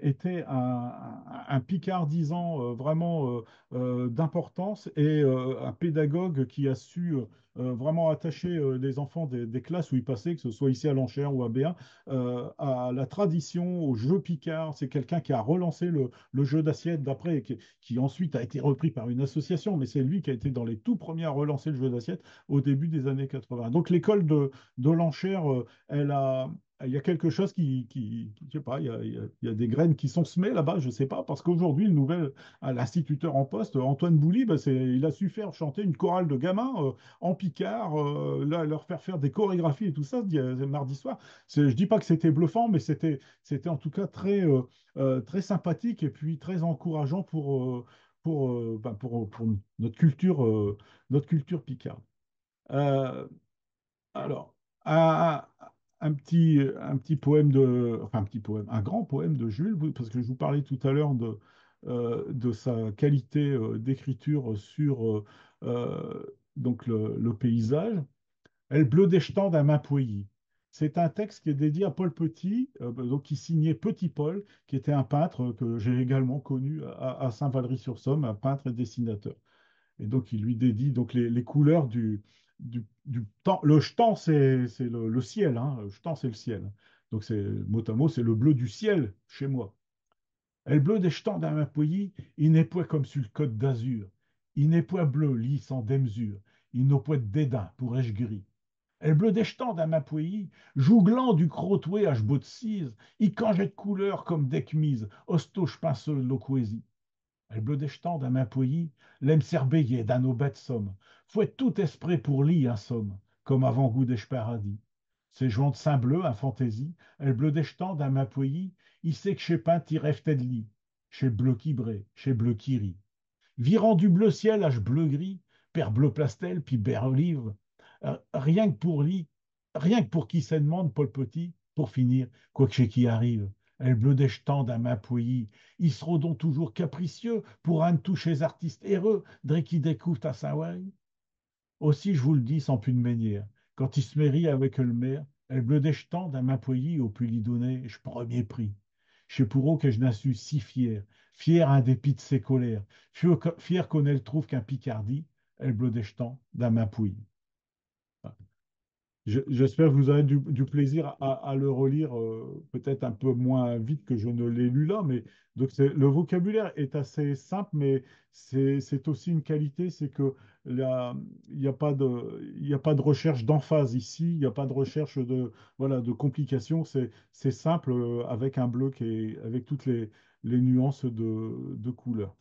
était un picardisant vraiment d'importance et un pédagogue qui a su vraiment attacher les enfants des classes où ils passaient, que ce soit ici à l'Enchère ou à Béa, à la tradition, au jeu Picard. C'est quelqu'un qui a relancé le jeu d'assiette d'après, qui ensuite a été repris par une association, mais c'est lui qui a été dans les tout premiers à relancer le jeu d'assiette au début des années 80. Donc l'école de l'Enchère, il y a quelque chose je sais pas, il y a des graines qui sont semées là-bas, je sais pas, parce qu'aujourd'hui, le nouvel l'instituteur en poste, Antoine Bouly, bah, il a su faire chanter une chorale de gamins en Picard, là, leur faire des chorégraphies et tout ça mardi soir. Je dis pas que c'était bluffant, mais c'était en tout cas très sympathique et puis très encourageant pour notre culture Picard. Euh, alors, un, un petit poème enfin un petit poème, un grand poème de Jules, parce que je vous parlais tout à l'heure de sa qualité d'écriture sur donc le paysage. El bleu des Stends d'un Mapouilly. C'est un texte qui est dédié à Paul Petit, donc qui signait Petit Paul, qui était un peintre que j'ai également connu à Saint-Valery-sur-Somme, un peintre et dessinateur. Et donc, il lui dédie donc les couleurs du temps. Le jetan, c'est le ciel. Hein. Le jetan, c'est le ciel. Donc, mot à mot, c'est le bleu du ciel chez moi. Et le bleu des jetans d'un pays, il n'est point comme sur le côte d'Azur. Il n'est point bleu, lisse sans démesure. Il n'a point de dédain, pourrais-je gris. Et le bleu des jetans d'un pays, jouglant du crotoué à de cise, il cangeait de couleur comme d'ecmise, ostoche pinceux loquésie. El bleu des jetans d'un pays, l'aime serbeiller d'un obède somme, fouette tout esprit pour lit un somme, comme avant-goût des paradis. Ces joints de saint bleu, un fantaisie, el bleu des jetans d'un pays, il sait que chez Pain t'y rêve de lit, chez bleu qui bré, chez bleu qui rit. Virant du bleu ciel à bleu-gris, père bleu plastel, puis ber olive, rien que pour lui, rien que pour qui se demande Paul Petit, pour finir, quoi que chez qui arrive, elle bleu des jetans d'un main pouilly, ils seront donc toujours capricieux pour un de tous chez artistes heureux, dès qui découvre à Saint-Wary. Aussi, je vous le dis sans plus de manière, quand il se mérit avec le maire, elle bleu des jetans d'un main pouilly au plus lui donner, je premier prix. Chez pour que je n'en suis si fier, fier un dépit de ses colères, fier qu'on elle trouve qu'un Picardie, elle bleu des jetans d'un main pouilly. J'espère que vous aurez du plaisir à le relire, peut-être un peu moins vite que je ne l'ai lu là, mais donc le vocabulaire est assez simple, mais c'est aussi une qualité, c'est que il n'y a pas il y a pas de recherche d'emphase ici, il n'y a pas de recherche voilà, de complications, c'est simple avec un bleu avec toutes les nuances de couleurs,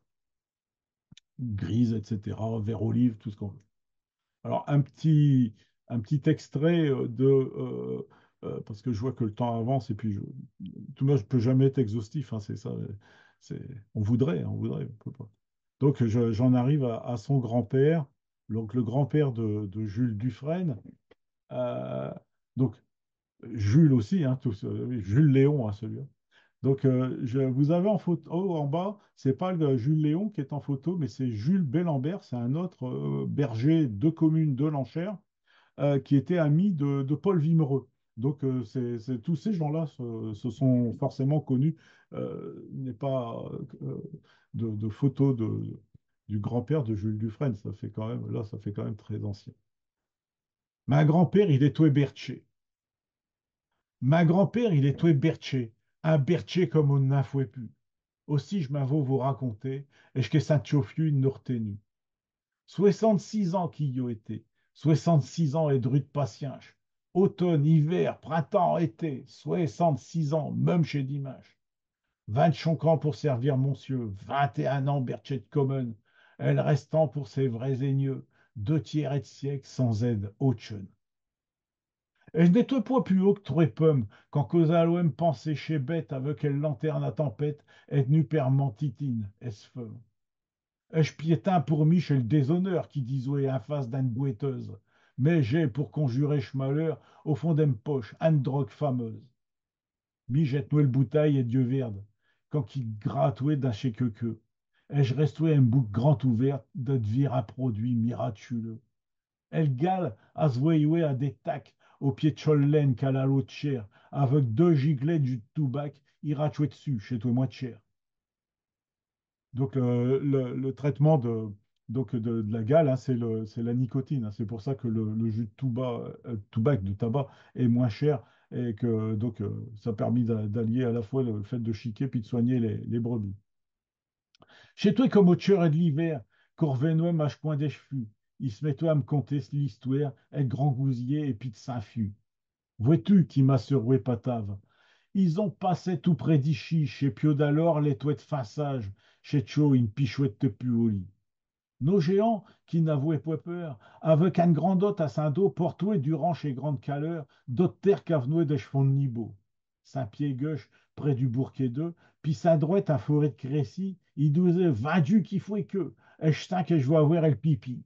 grise, etc., vert olive, tout ce qu'on veut. Alors, un petit extrait parce que je vois que le temps avance et puis tout le monde ne peut jamais être exhaustif, hein, c'est ça. C'est, on voudrait, on peut pas. Donc, j'en arrive à son grand-père, donc le grand-père de Jules Dufresne. Euh, donc, Jules aussi, hein, oui, Jules Léon, hein, celui-là. Donc, vous avez en photo en bas, c'est pas le Jules Léon qui est en photo, mais c'est Jules Bellambert, c'est un autre berger de commune de l'Enchère qui était ami de Paul Vimereux. Donc, tous ces gens-là se sont forcément connus. Il n'est pas de photos du grand-père de Jules Dufresne. Ça fait quand même, là, ça fait quand même très ancien. Ma grand-père, il est tout berché. Ma grand-père, il est tout berché. Un berché comme on n'a fouet plus. Aussi, je m'avoue vous raconter, et que Saint-Chauffiu une retenu. 6 ans qu'il y a été. 6 ans et drus de patience. Automne, hiver, printemps, été. 6 ans, même chez Dimanche. 25 ans pour servir monsieur. 21 ans, Berchet Common. Elle restant pour ses vrais aigneux. 2 tiers et de siècle sans aide, aucune. Et je nettoie pas plus haut que trois pommes, quand causa l'OM pensait chez bête avec elle lanterne à tempête, et nu per mentitine, est-ce feu. Et je piétin pour mi chez le déshonneur qui disait en face d'une boiteuse. Mais j'ai pour conjurer malheur au fond d'une poche, une drogue fameuse. Mi jette-nous le bouteille et Dieu verde, quand qui gratouait d'un chez que. Et je restais un bouc grand ouvert de devir un produit miraculeux. Elle gale à se voyer à des tacs au pied de Chollen qu'à la l'autre chair, avec 2 gigolets du toubac, ira tuer dessus, chez toi moins de cher. Donc, le traitement de la gale, hein, c'est la nicotine, hein. C'est pour ça que le jus de toubac, de tabac, est moins cher et que donc, ça a permis d'allier à la fois le fait de chiquer puis de soigner les brebis. Chez toi, comme au tueur et de l'hiver, Corvenois mâche point des cheveux. Il se met toi à me conter l'histoire, être grand gousier et puis de Saint-Fu. Vois-tu qui m'a surroué patave? Ils ont passé tout près d'Ichy, chez Pio d'alors, les toits de façage, chez Cho, une pichouette de puoli. Nos géants, qui n'avouaient point peur, avec un grand dot à Saint-Do, portoué durant chez Grande Caleur, d'autres terres qu'avenoué des chevaux de Nibo. Saint-Pied gauche, près du Bourquet d'eux, puis sa droite, à forêt de Crécy, il disait, vaincu qui fouet que, et je sens que je vais avoir le pipi.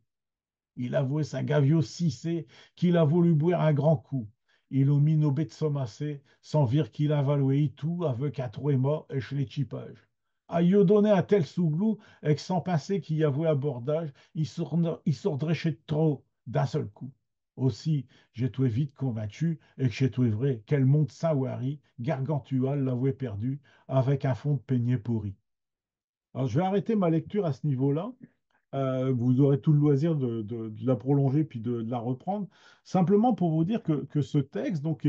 Il avouait sa gavio cissée qu'il a voulu boire un grand coup. Il a mis nos bêtes sommassées, sans dire qu'il a valoué tout avec un tréma et chez les chipages. A yo donné un tel souglou, et que sans penser qu'il y avait abordage, il sordrait chez trop d'un seul coup. Aussi, j'étais vite convaincu, et que j'étais vrai, quel monde Saint-Wary, Gargantua l'avait perdu, avec un fond de peigné pourri. Alors, je vais arrêter ma lecture à ce niveau-là. Vous aurez tout le loisir de la prolonger puis de la reprendre. Simplement pour vous dire que ce texte, donc,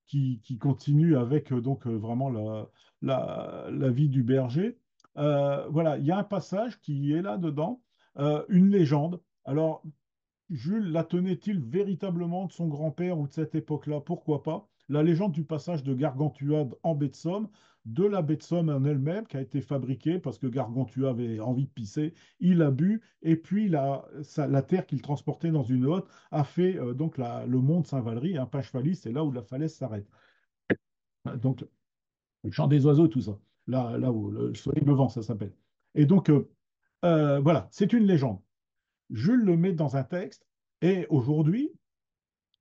qui continue avec vraiment la vie du berger, voilà, il y a un passage qui est là-dedans, une légende. Alors, Jules la tenait-il véritablement de son grand-père ou de cette époque-là? Pourquoi pas? La légende du passage de Gargantua en baie de Somme, de la baie de Somme en elle-même, qui a été fabriquée parce que Gargantua avait envie de pisser, il a bu, et puis la terre qu'il transportait dans une hotte a fait le mont de Saint-Valery, un Pinchevaly, c'est là où la falaise s'arrête. Donc, le chant des oiseaux, tout ça, là où le soleil levant, ça s'appelle. Et donc, voilà, c'est une légende. Jules le met dans un texte, et aujourd'hui,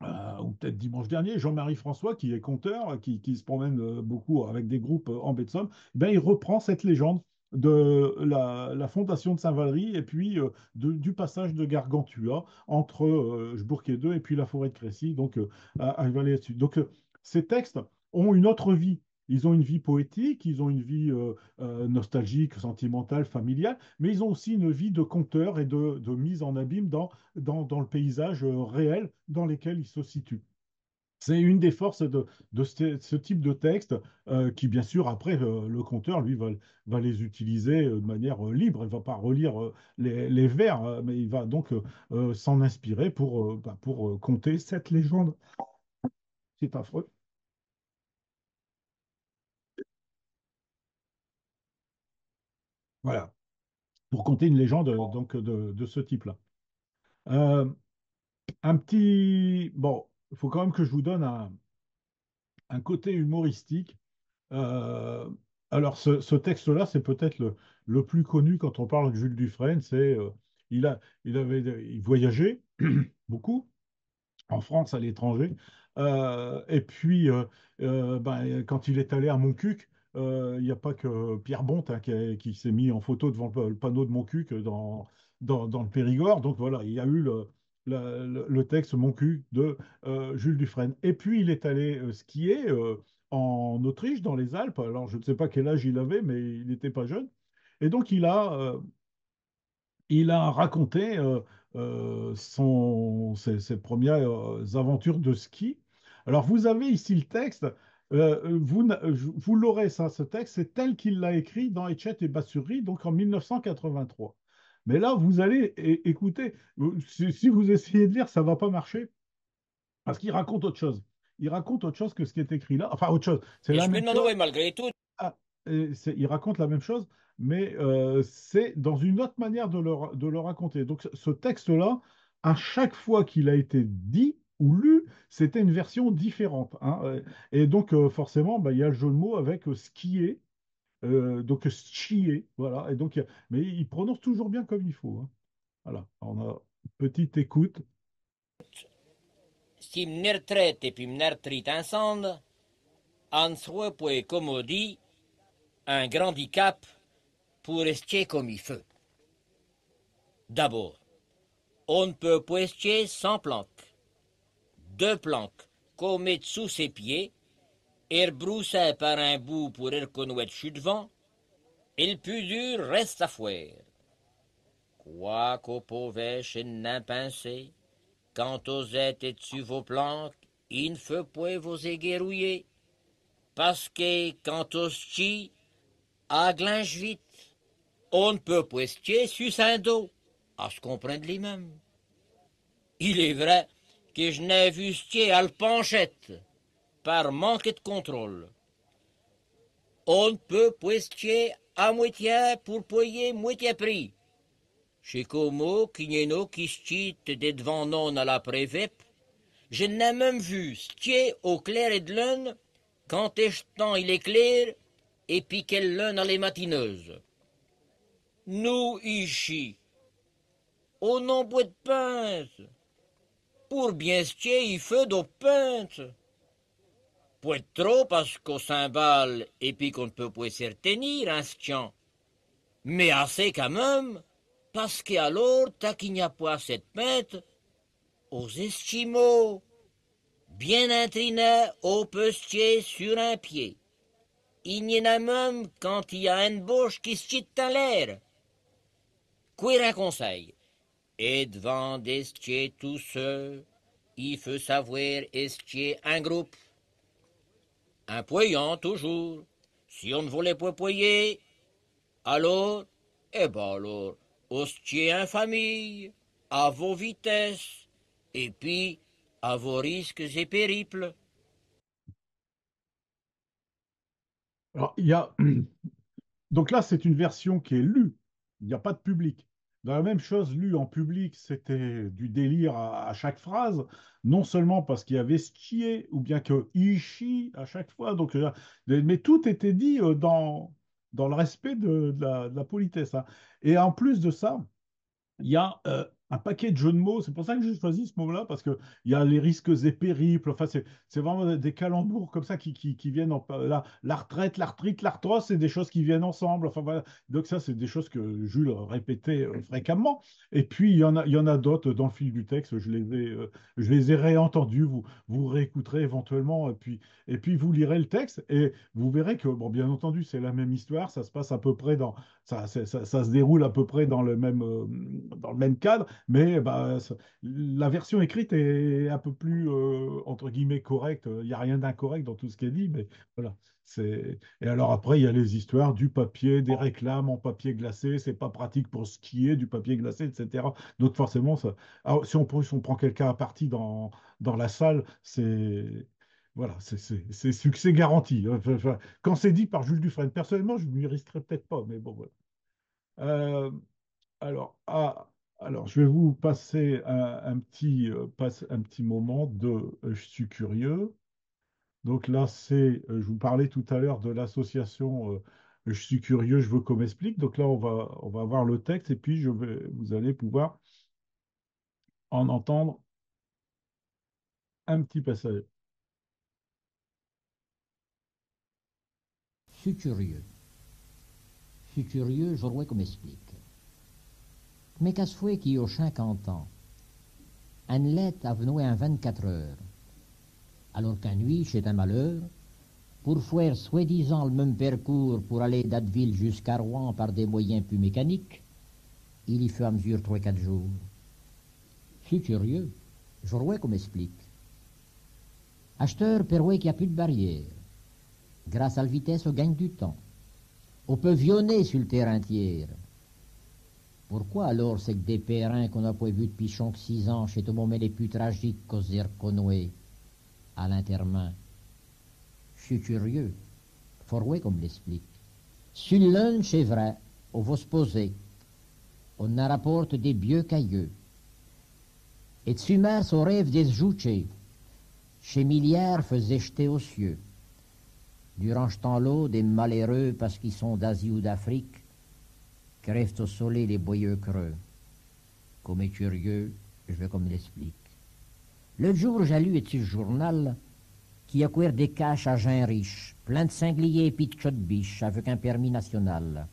ou peut-être dimanche dernier, Jean-Marie François, qui est conteur, qui se promène beaucoup avec des groupes en baie de Somme, ben, il reprend cette légende de la fondation de Saint-Valery et puis du passage de Gargantua entre Bourg-et-Deux et puis la forêt de Crécy, donc à Vallée-Dessus. Donc ces textes ont une autre vie. Ils ont une vie poétique, ils ont une vie nostalgique, sentimentale, familiale, mais ils ont aussi une vie de conteur et de mise en abîme dans le paysage réel dans lequel ils se situent. C'est une des forces de ce type de texte qui, bien sûr, après, le conteur, lui, va les utiliser de manière libre. Il ne va pas relire les vers, mais il va donc s'en inspirer pour conter cette légende. C'est affreux. Voilà, pour conter une légende de ce type-là. Euh, un petit... Bon, il faut quand même que je vous donne un côté humoristique. Euh, alors, ce texte-là, c'est peut-être le plus connu quand on parle de Jules Dufresne. Il voyageait beaucoup en France, à l'étranger. Et puis, quand il est allé à Montcuq, il n'y a pas que Pierre Bonte hein, qui s'est mis en photo devant le panneau de Montcuq dans le Périgord. Donc voilà, il y a eu le texte Montcuq de Jules Dufresne. Et puis, il est allé skier en Autriche, dans les Alpes. Alors, je ne sais pas quel âge il avait, mais il n'était pas jeune. Et donc, il a raconté ses premières aventures de ski. Alors, vous avez ici le texte. Vous l'aurez, ça, ce texte, c'est tel qu'il l'a écrit dans Etchett et Bassuri, donc en 1983. Mais là, vous allez écouter. Si vous essayez de lire, ça ne va pas marcher parce qu'il raconte autre chose. Il raconte autre chose que ce qui est écrit là. Enfin, autre chose. C'est Et la je me même chose. demandais, malgré tout, Ah, il raconte la même chose, mais c'est dans une autre manière de le raconter. Donc ce texte-là, à chaque fois qu'il a été dit ou lu, c'était une version différente, hein. Et donc forcément, bah, il y a le jeu de mots avec skier, donc schier, voilà. Et donc, mais il prononce toujours bien comme il faut, hein. Voilà, on a une petite écoute. si m'ner traite et puis m'ner trite ensemble, en soit pour, comme on dit, un grand handicap pour rester comme il faut. D'abord, on ne peut pas rester sans planque. Deux planques qu'on met sous ses pieds, et broussé par un bout pour reconnaître chute vent, et le plus dur reste à faire. Quoi qu'au pauvre chez n'un pincé, quand aux êtes et dessus vos planques, il ne faut pas vous éguérouiller, parce que quand aux chi, à glinge vite, on ne peut pas estier sur un dos, à se comprendre lui-même. Il est vrai que je n'ai vu stier à le penchette, par manque de contrôle. On ne peut pas estier à moitié pour payer moitié prix. Chez Como, Quigneno, qui stit des devant non à la prévep, je n'ai même vu stier au clair et de lune, quand échetant il est clair, et puis quelle lune à les matineuses. Nous, ici, on n'en boit de pince. Pour bien stier, il faut d'eau pince. Pour être trop, parce qu'au cymbale, et puis qu'on ne peut pas s'y retenir, un stian. Mais assez quand même, parce qu'alors, t'as qu'il n'y a pas cette pinte, aux esquimaux, bien intriné au postier sur un pied. Il y en a même quand il y a une bouche qui se chite dans l'air. Queer un conseil, et devant d'estier tous ceux, il faut savoir estier un groupe. Un poyant toujours. Si on ne voulait pas poyer, alors, eh ben alors, hostiez en famille, à vos vitesses, et puis à vos risques et périples. Alors, il y a donc là, c'est une version qui est lue. Il n'y a pas de public. Dans la même chose, lue en public, c'était du délire à chaque phrase, non seulement parce qu'il y avait skié ou bien que ishi à chaque fois. Donc, mais tout était dit dans le respect de la politesse, hein. Et en plus de ça, il y a un paquet de jeux de mots. C'est pour ça que j'ai choisi ce mot-là, parce qu'il y a les risques et périples. Enfin, c'est vraiment des calembours comme ça qui viennent la retraite, la retraite, l'arthrose, c'est des choses qui viennent ensemble. Enfin, voilà. Donc ça, c'est des choses que Jules répétait fréquemment. Et puis, il y en a d'autres dans le fil du texte. Je les ai réentendus. Vous réécouterez éventuellement. Et puis, vous lirez le texte et vous verrez que, bon, bien entendu, c'est la même histoire. Ça se passe à peu près ça se déroule à peu près dans le même cadre, mais bah, la version écrite est un peu plus, entre guillemets, correcte. Il n'y a rien d'incorrect dans tout ce qui est dit, mais voilà. Et alors après, il y a les histoires du papier, des réclames en papier glacé, c'est pas pratique pour skier, du papier glacé, etc. Donc forcément, ça. Alors, si on prend quelqu'un à partie dans la salle, c'est. Voilà, c'est succès garanti. Enfin, quand c'est dit par Jules Dufresne, personnellement, je ne m'y risquerais peut-être pas, mais bon, voilà. Euh, alors, alors, je vais vous passer un petit moment de Je suis curieux. Donc là, je vous parlais tout à l'heure de l'association Je suis curieux, je veux qu'on m'explique. Donc là, on va voir le texte et puis vous allez pouvoir en entendre un petit passage. Je suis curieux. Je suis curieux, je voudrais qu'on m'explique. Mais qu'à ce fouet qui a 50 ans, un lettre a venu un 24 heures, alors qu'un nuit, c'est un malheur, pour faire soi-disant le même parcours pour aller d'Atteville jusqu'à Rouen par des moyens plus mécaniques, Il y fait à mesure 3 4 jours. C'est curieux. Je vois qu'on m'explique. Acheteur, perrouet qu'il n'y a plus de barrière. Grâce à la vitesse, on gagne du temps. On peut vionner sur le terrain tiers. Pourquoi alors c'est que des périns qu'on n'a pas vu depuis 6 ans chez tout le monde les plus tragiques qu'aux Zerconoué à l'intermain? Je suis curieux. Forway comme l'explique. Sur l'un, c'est vrai, on va se poser. On en rapporte des vieux cailleux. Et de sumers au rêve des jouchés. Chez milliards faisait jeter aux cieux. Durant ce temps-là, des malheureux, parce qu'ils sont d'Asie ou d'Afrique, crèvent au soleil les boyeux creux. Comme est curieux, je vais comme l'explique. Le jour, j'ai lu ce journal qui acquiert des caches à gens riches, plein de sangliers et puis de de biche, avec un permis national.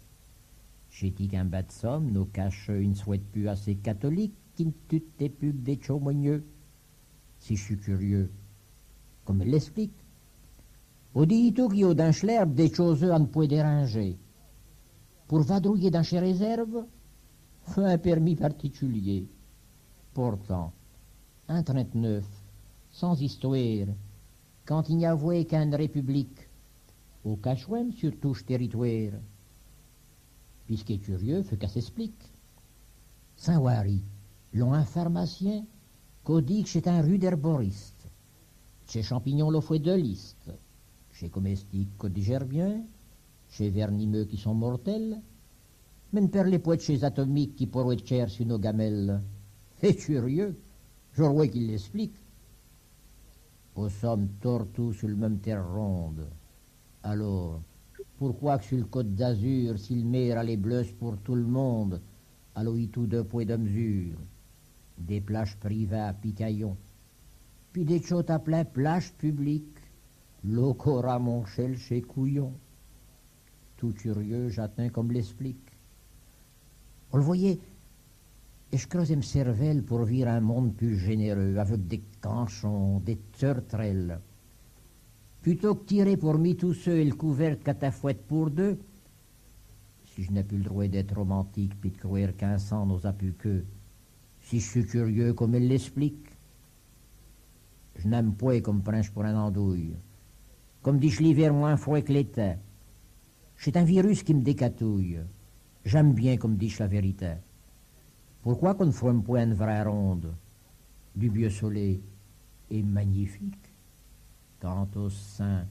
J'ai dit qu'un bas de somme, nos caches, ne souhaitent plus assez catholiques, qui ne tutent plus que des chaumogneux. Si je suis curieux, comme elle l'explique. Au dit tout qu'il y a d'un schlerbe des choses à ne point déranger. Pour vadrouiller dans chez réserves, faut un permis particulier. Pourtant, un 39, sans histoire, quand il n'y avait qu'une république, au cachouem sur touche territoire. Puis ce qui est curieux, faut qu'elle s'explique. Saint-Wary, l'ont un pharmacien qu'au dit que c'est un rude herboriste. Chez champignons, le fouet de liste. Chez comestiques, qu'on digère bien. Chez vernimeux qui sont mortels. Mais per les poètes chez atomiques qui pourraient être chers sur nos gamelles. C'est curieux, je vois qu'il l'explique. Nous sommes tortous sur le même terre ronde. Alors, pourquoi que sur le côte d'Azur, s'il mer a les bleus pour tout le monde, alors y tout deux poids de mesure, des plages privées à Picaillon, puis des chôtes à plein plages publiques, locaux à Monchel chez Couillon. Tout curieux, j'atteins comme l'explique. On le voyait, et je creusais me cervelle pour vivre un monde plus généreux, avec des canchons, des turtrelles. Plutôt que tirer pour mis tous ceux et le couvert catafouette pour deux, si je n'ai plus le droit d'être romantique puis de croire qu'un sang nous a pu que, si je suis curieux comme elle l'explique, je n'aime point comme prince pour un andouille, comme dit l'hiver moins froid que l'été. C'est un virus qui me décatouille. J'aime bien comme dit la vérité. Pourquoi qu'on ne ferait point une vraie ronde? Du vieux soleil est magnifique. Quant au sein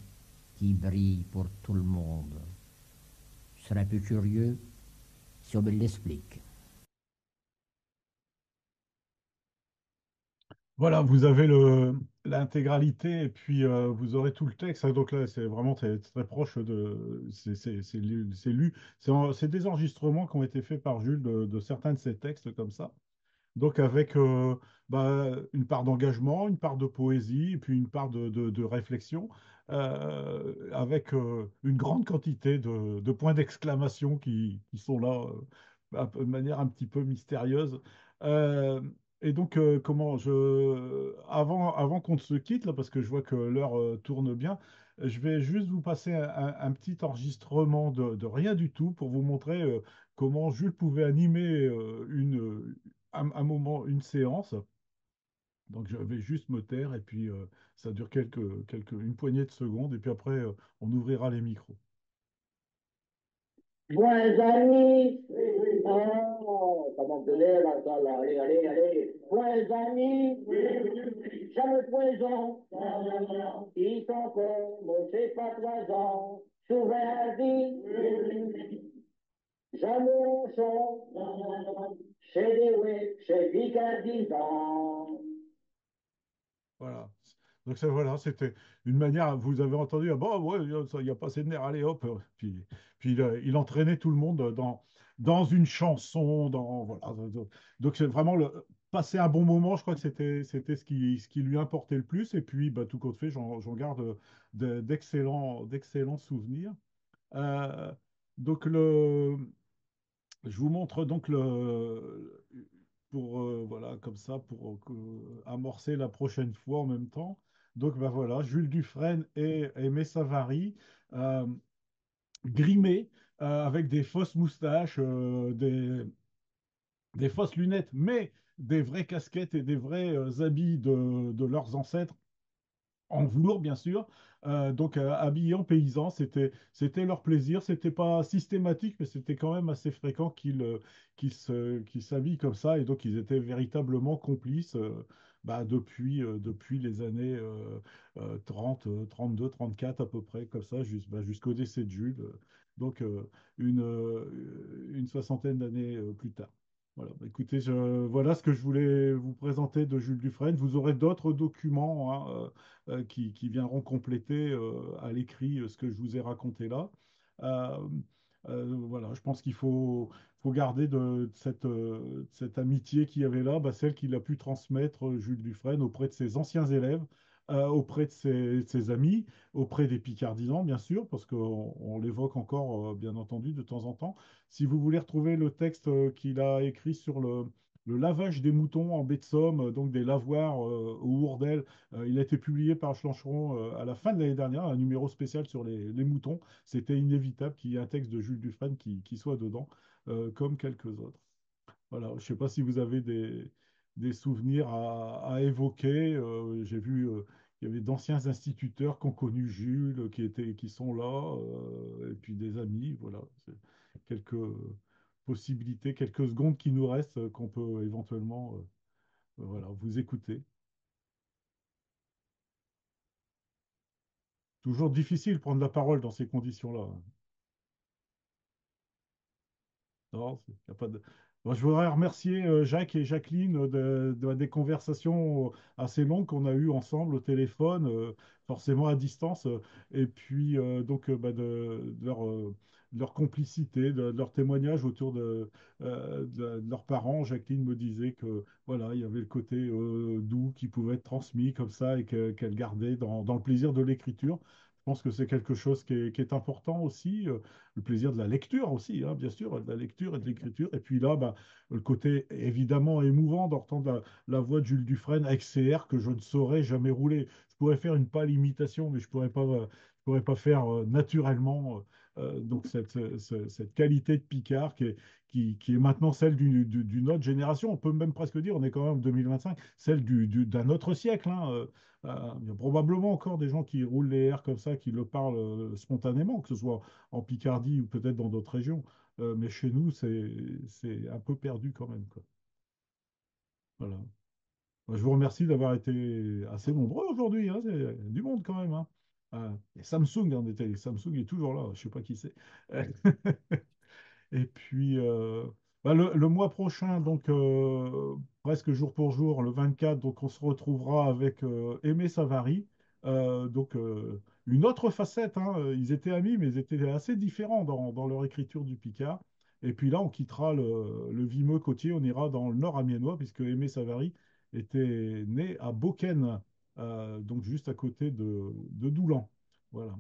qui brille pour tout le monde. Je serais un peu curieux si on me l'explique. Voilà, vous avez l'intégralité et puis vous aurez tout le texte. Donc là, c'est vraiment très proche de. C'est lu. C'est des enregistrements qui ont été faits par Jules de certains de ses textes comme ça. Donc avec une part d'engagement, une part de poésie, et puis une part de réflexion, avec une grande quantité de points d'exclamation qui sont là de manière un petit peu mystérieuse. Euh, et donc, avant qu'on ne se quitte, là, parce que je vois que l'heure tourne bien, je vais juste vous passer un petit enregistrement de rien du tout pour vous montrer comment Jules pouvait animer un moment, une séance. Donc je vais juste me taire et puis ça dure une poignée de secondes et puis après on ouvrira les micros. Moins amis. Oh, ça manque de l'air, là, ça, là. Allez, allez, allez. Moins amis. Jamais poison. Ils sont comme, c'est pas 3 ans. Souvent dit. Jamais on chante. Chez des ouais, chez Picardie. Voilà. Donc ça, voilà, c'était une manière, vous avez entendu, ah bon, ouais, il n'y a pas assez de nerfs, allez hop. Puis il entraînait tout le monde dans une chanson, voilà. Donc c'est vraiment passer un bon moment, je crois que c'était ce qui lui importait le plus. Et puis, tout compte fait, j'en garde d'excellents souvenirs. Euh, donc je vous montre donc pour voilà comme ça pour amorcer la prochaine fois en même temps. Donc voilà, Jules Dufresne et Aimé Savary euh, grimés avec des fausses moustaches, des fausses lunettes, mais des vraies casquettes et des vrais habits de leurs ancêtres en velours, bien sûr. Donc, habillés en paysans, c'était leur plaisir. C'était pas systématique, mais c'était quand même assez fréquent qu'ils s'habillent comme ça. Et donc, ils étaient véritablement complices bah, depuis les années 30, 32, 34 à peu près, comme ça, jusqu'au décès de Jules. Donc, une soixantaine d'années plus tard. Voilà, bah, écoutez, voilà ce que je voulais vous présenter de Jules Dufresne. Vous aurez d'autres documents, hein, qui viendront compléter à l'écrit ce que je vous ai raconté là. Euh, voilà, je pense faut garder de cette amitié qu'il y avait là, bah, celle qu'il a pu transmettre Jules Dufresne auprès de ses anciens élèves, auprès de ses amis, auprès des Picardisans, bien sûr, parce qu'on l'évoque encore, bien entendu, de temps en temps. Si vous voulez retrouver le texte qu'il a écrit sur le lavage des moutons en baie de Somme, donc des lavoirs au Hourdel, il a été publié par Schlancheron à la fin de l'année dernière, un numéro spécial sur les moutons. C'était inévitable qu'il y ait un texte de Jules Dufresne qui soit dedans, comme quelques autres. Voilà, je ne sais pas si vous avez des souvenirs à évoquer. J'ai vu il y avait d'anciens instituteurs qui ont connu Jules, qui sont là, et puis des amis. Voilà, c'est quelques possibilités, quelques secondes qui nous restent qu'on peut éventuellement voilà, vous écouter. Toujours difficile de prendre la parole dans ces conditions-là. Non, y a pas de... Bon, je voudrais remercier Jacques et Jacqueline des conversations assez longues qu'on a eues ensemble au téléphone, forcément à distance, et puis donc bah, de leur complicité, de leur témoignage autour de leurs parents. Jacqueline me disait que voilà, il y avait le côté doux qui pouvait être transmis comme ça et qu'elle gardait dans le plaisir de l'écriture. Je pense que c'est quelque chose qui est important aussi. Le plaisir de la lecture aussi, hein, bien sûr, de la lecture et de l'écriture. Et puis là, bah, le côté évidemment émouvant d'entendre la voix de Jules Dufresne avec ses airs que je ne saurais jamais rouler. Je pourrais faire une pâle imitation, mais je pourrais pas faire naturellement. Donc cette qualité de Picard qui est maintenant celle d'une autre génération. On peut même presque dire, on est quand même en 2025, celle d'un autre siècle. Hein. Il y a probablement encore des gens qui roulent les airs comme ça, qui le parlent spontanément, que ce soit en Picardie ou peut-être dans d'autres régions. Mais chez nous, c'est un peu perdu quand même, quoi. Voilà. Moi, je vous remercie d'avoir été assez nombreux aujourd'hui, hein. C'est du monde quand même, hein. Et Samsung, hein, Samsung est toujours là. Je ne sais pas qui c'est. Et puis, bah, le mois prochain, donc presque jour pour jour, le 24, donc on se retrouvera avec Aimé Savary. Donc, une autre facette, hein. Ils étaient amis, mais ils étaient assez différents dans leur écriture du Picard. Et puis là, on quittera le Vimeux côtier, on ira dans le nord amiénois, puisque Aimé Savary était né à Beaucaire, donc juste à côté de Doulan. Voilà.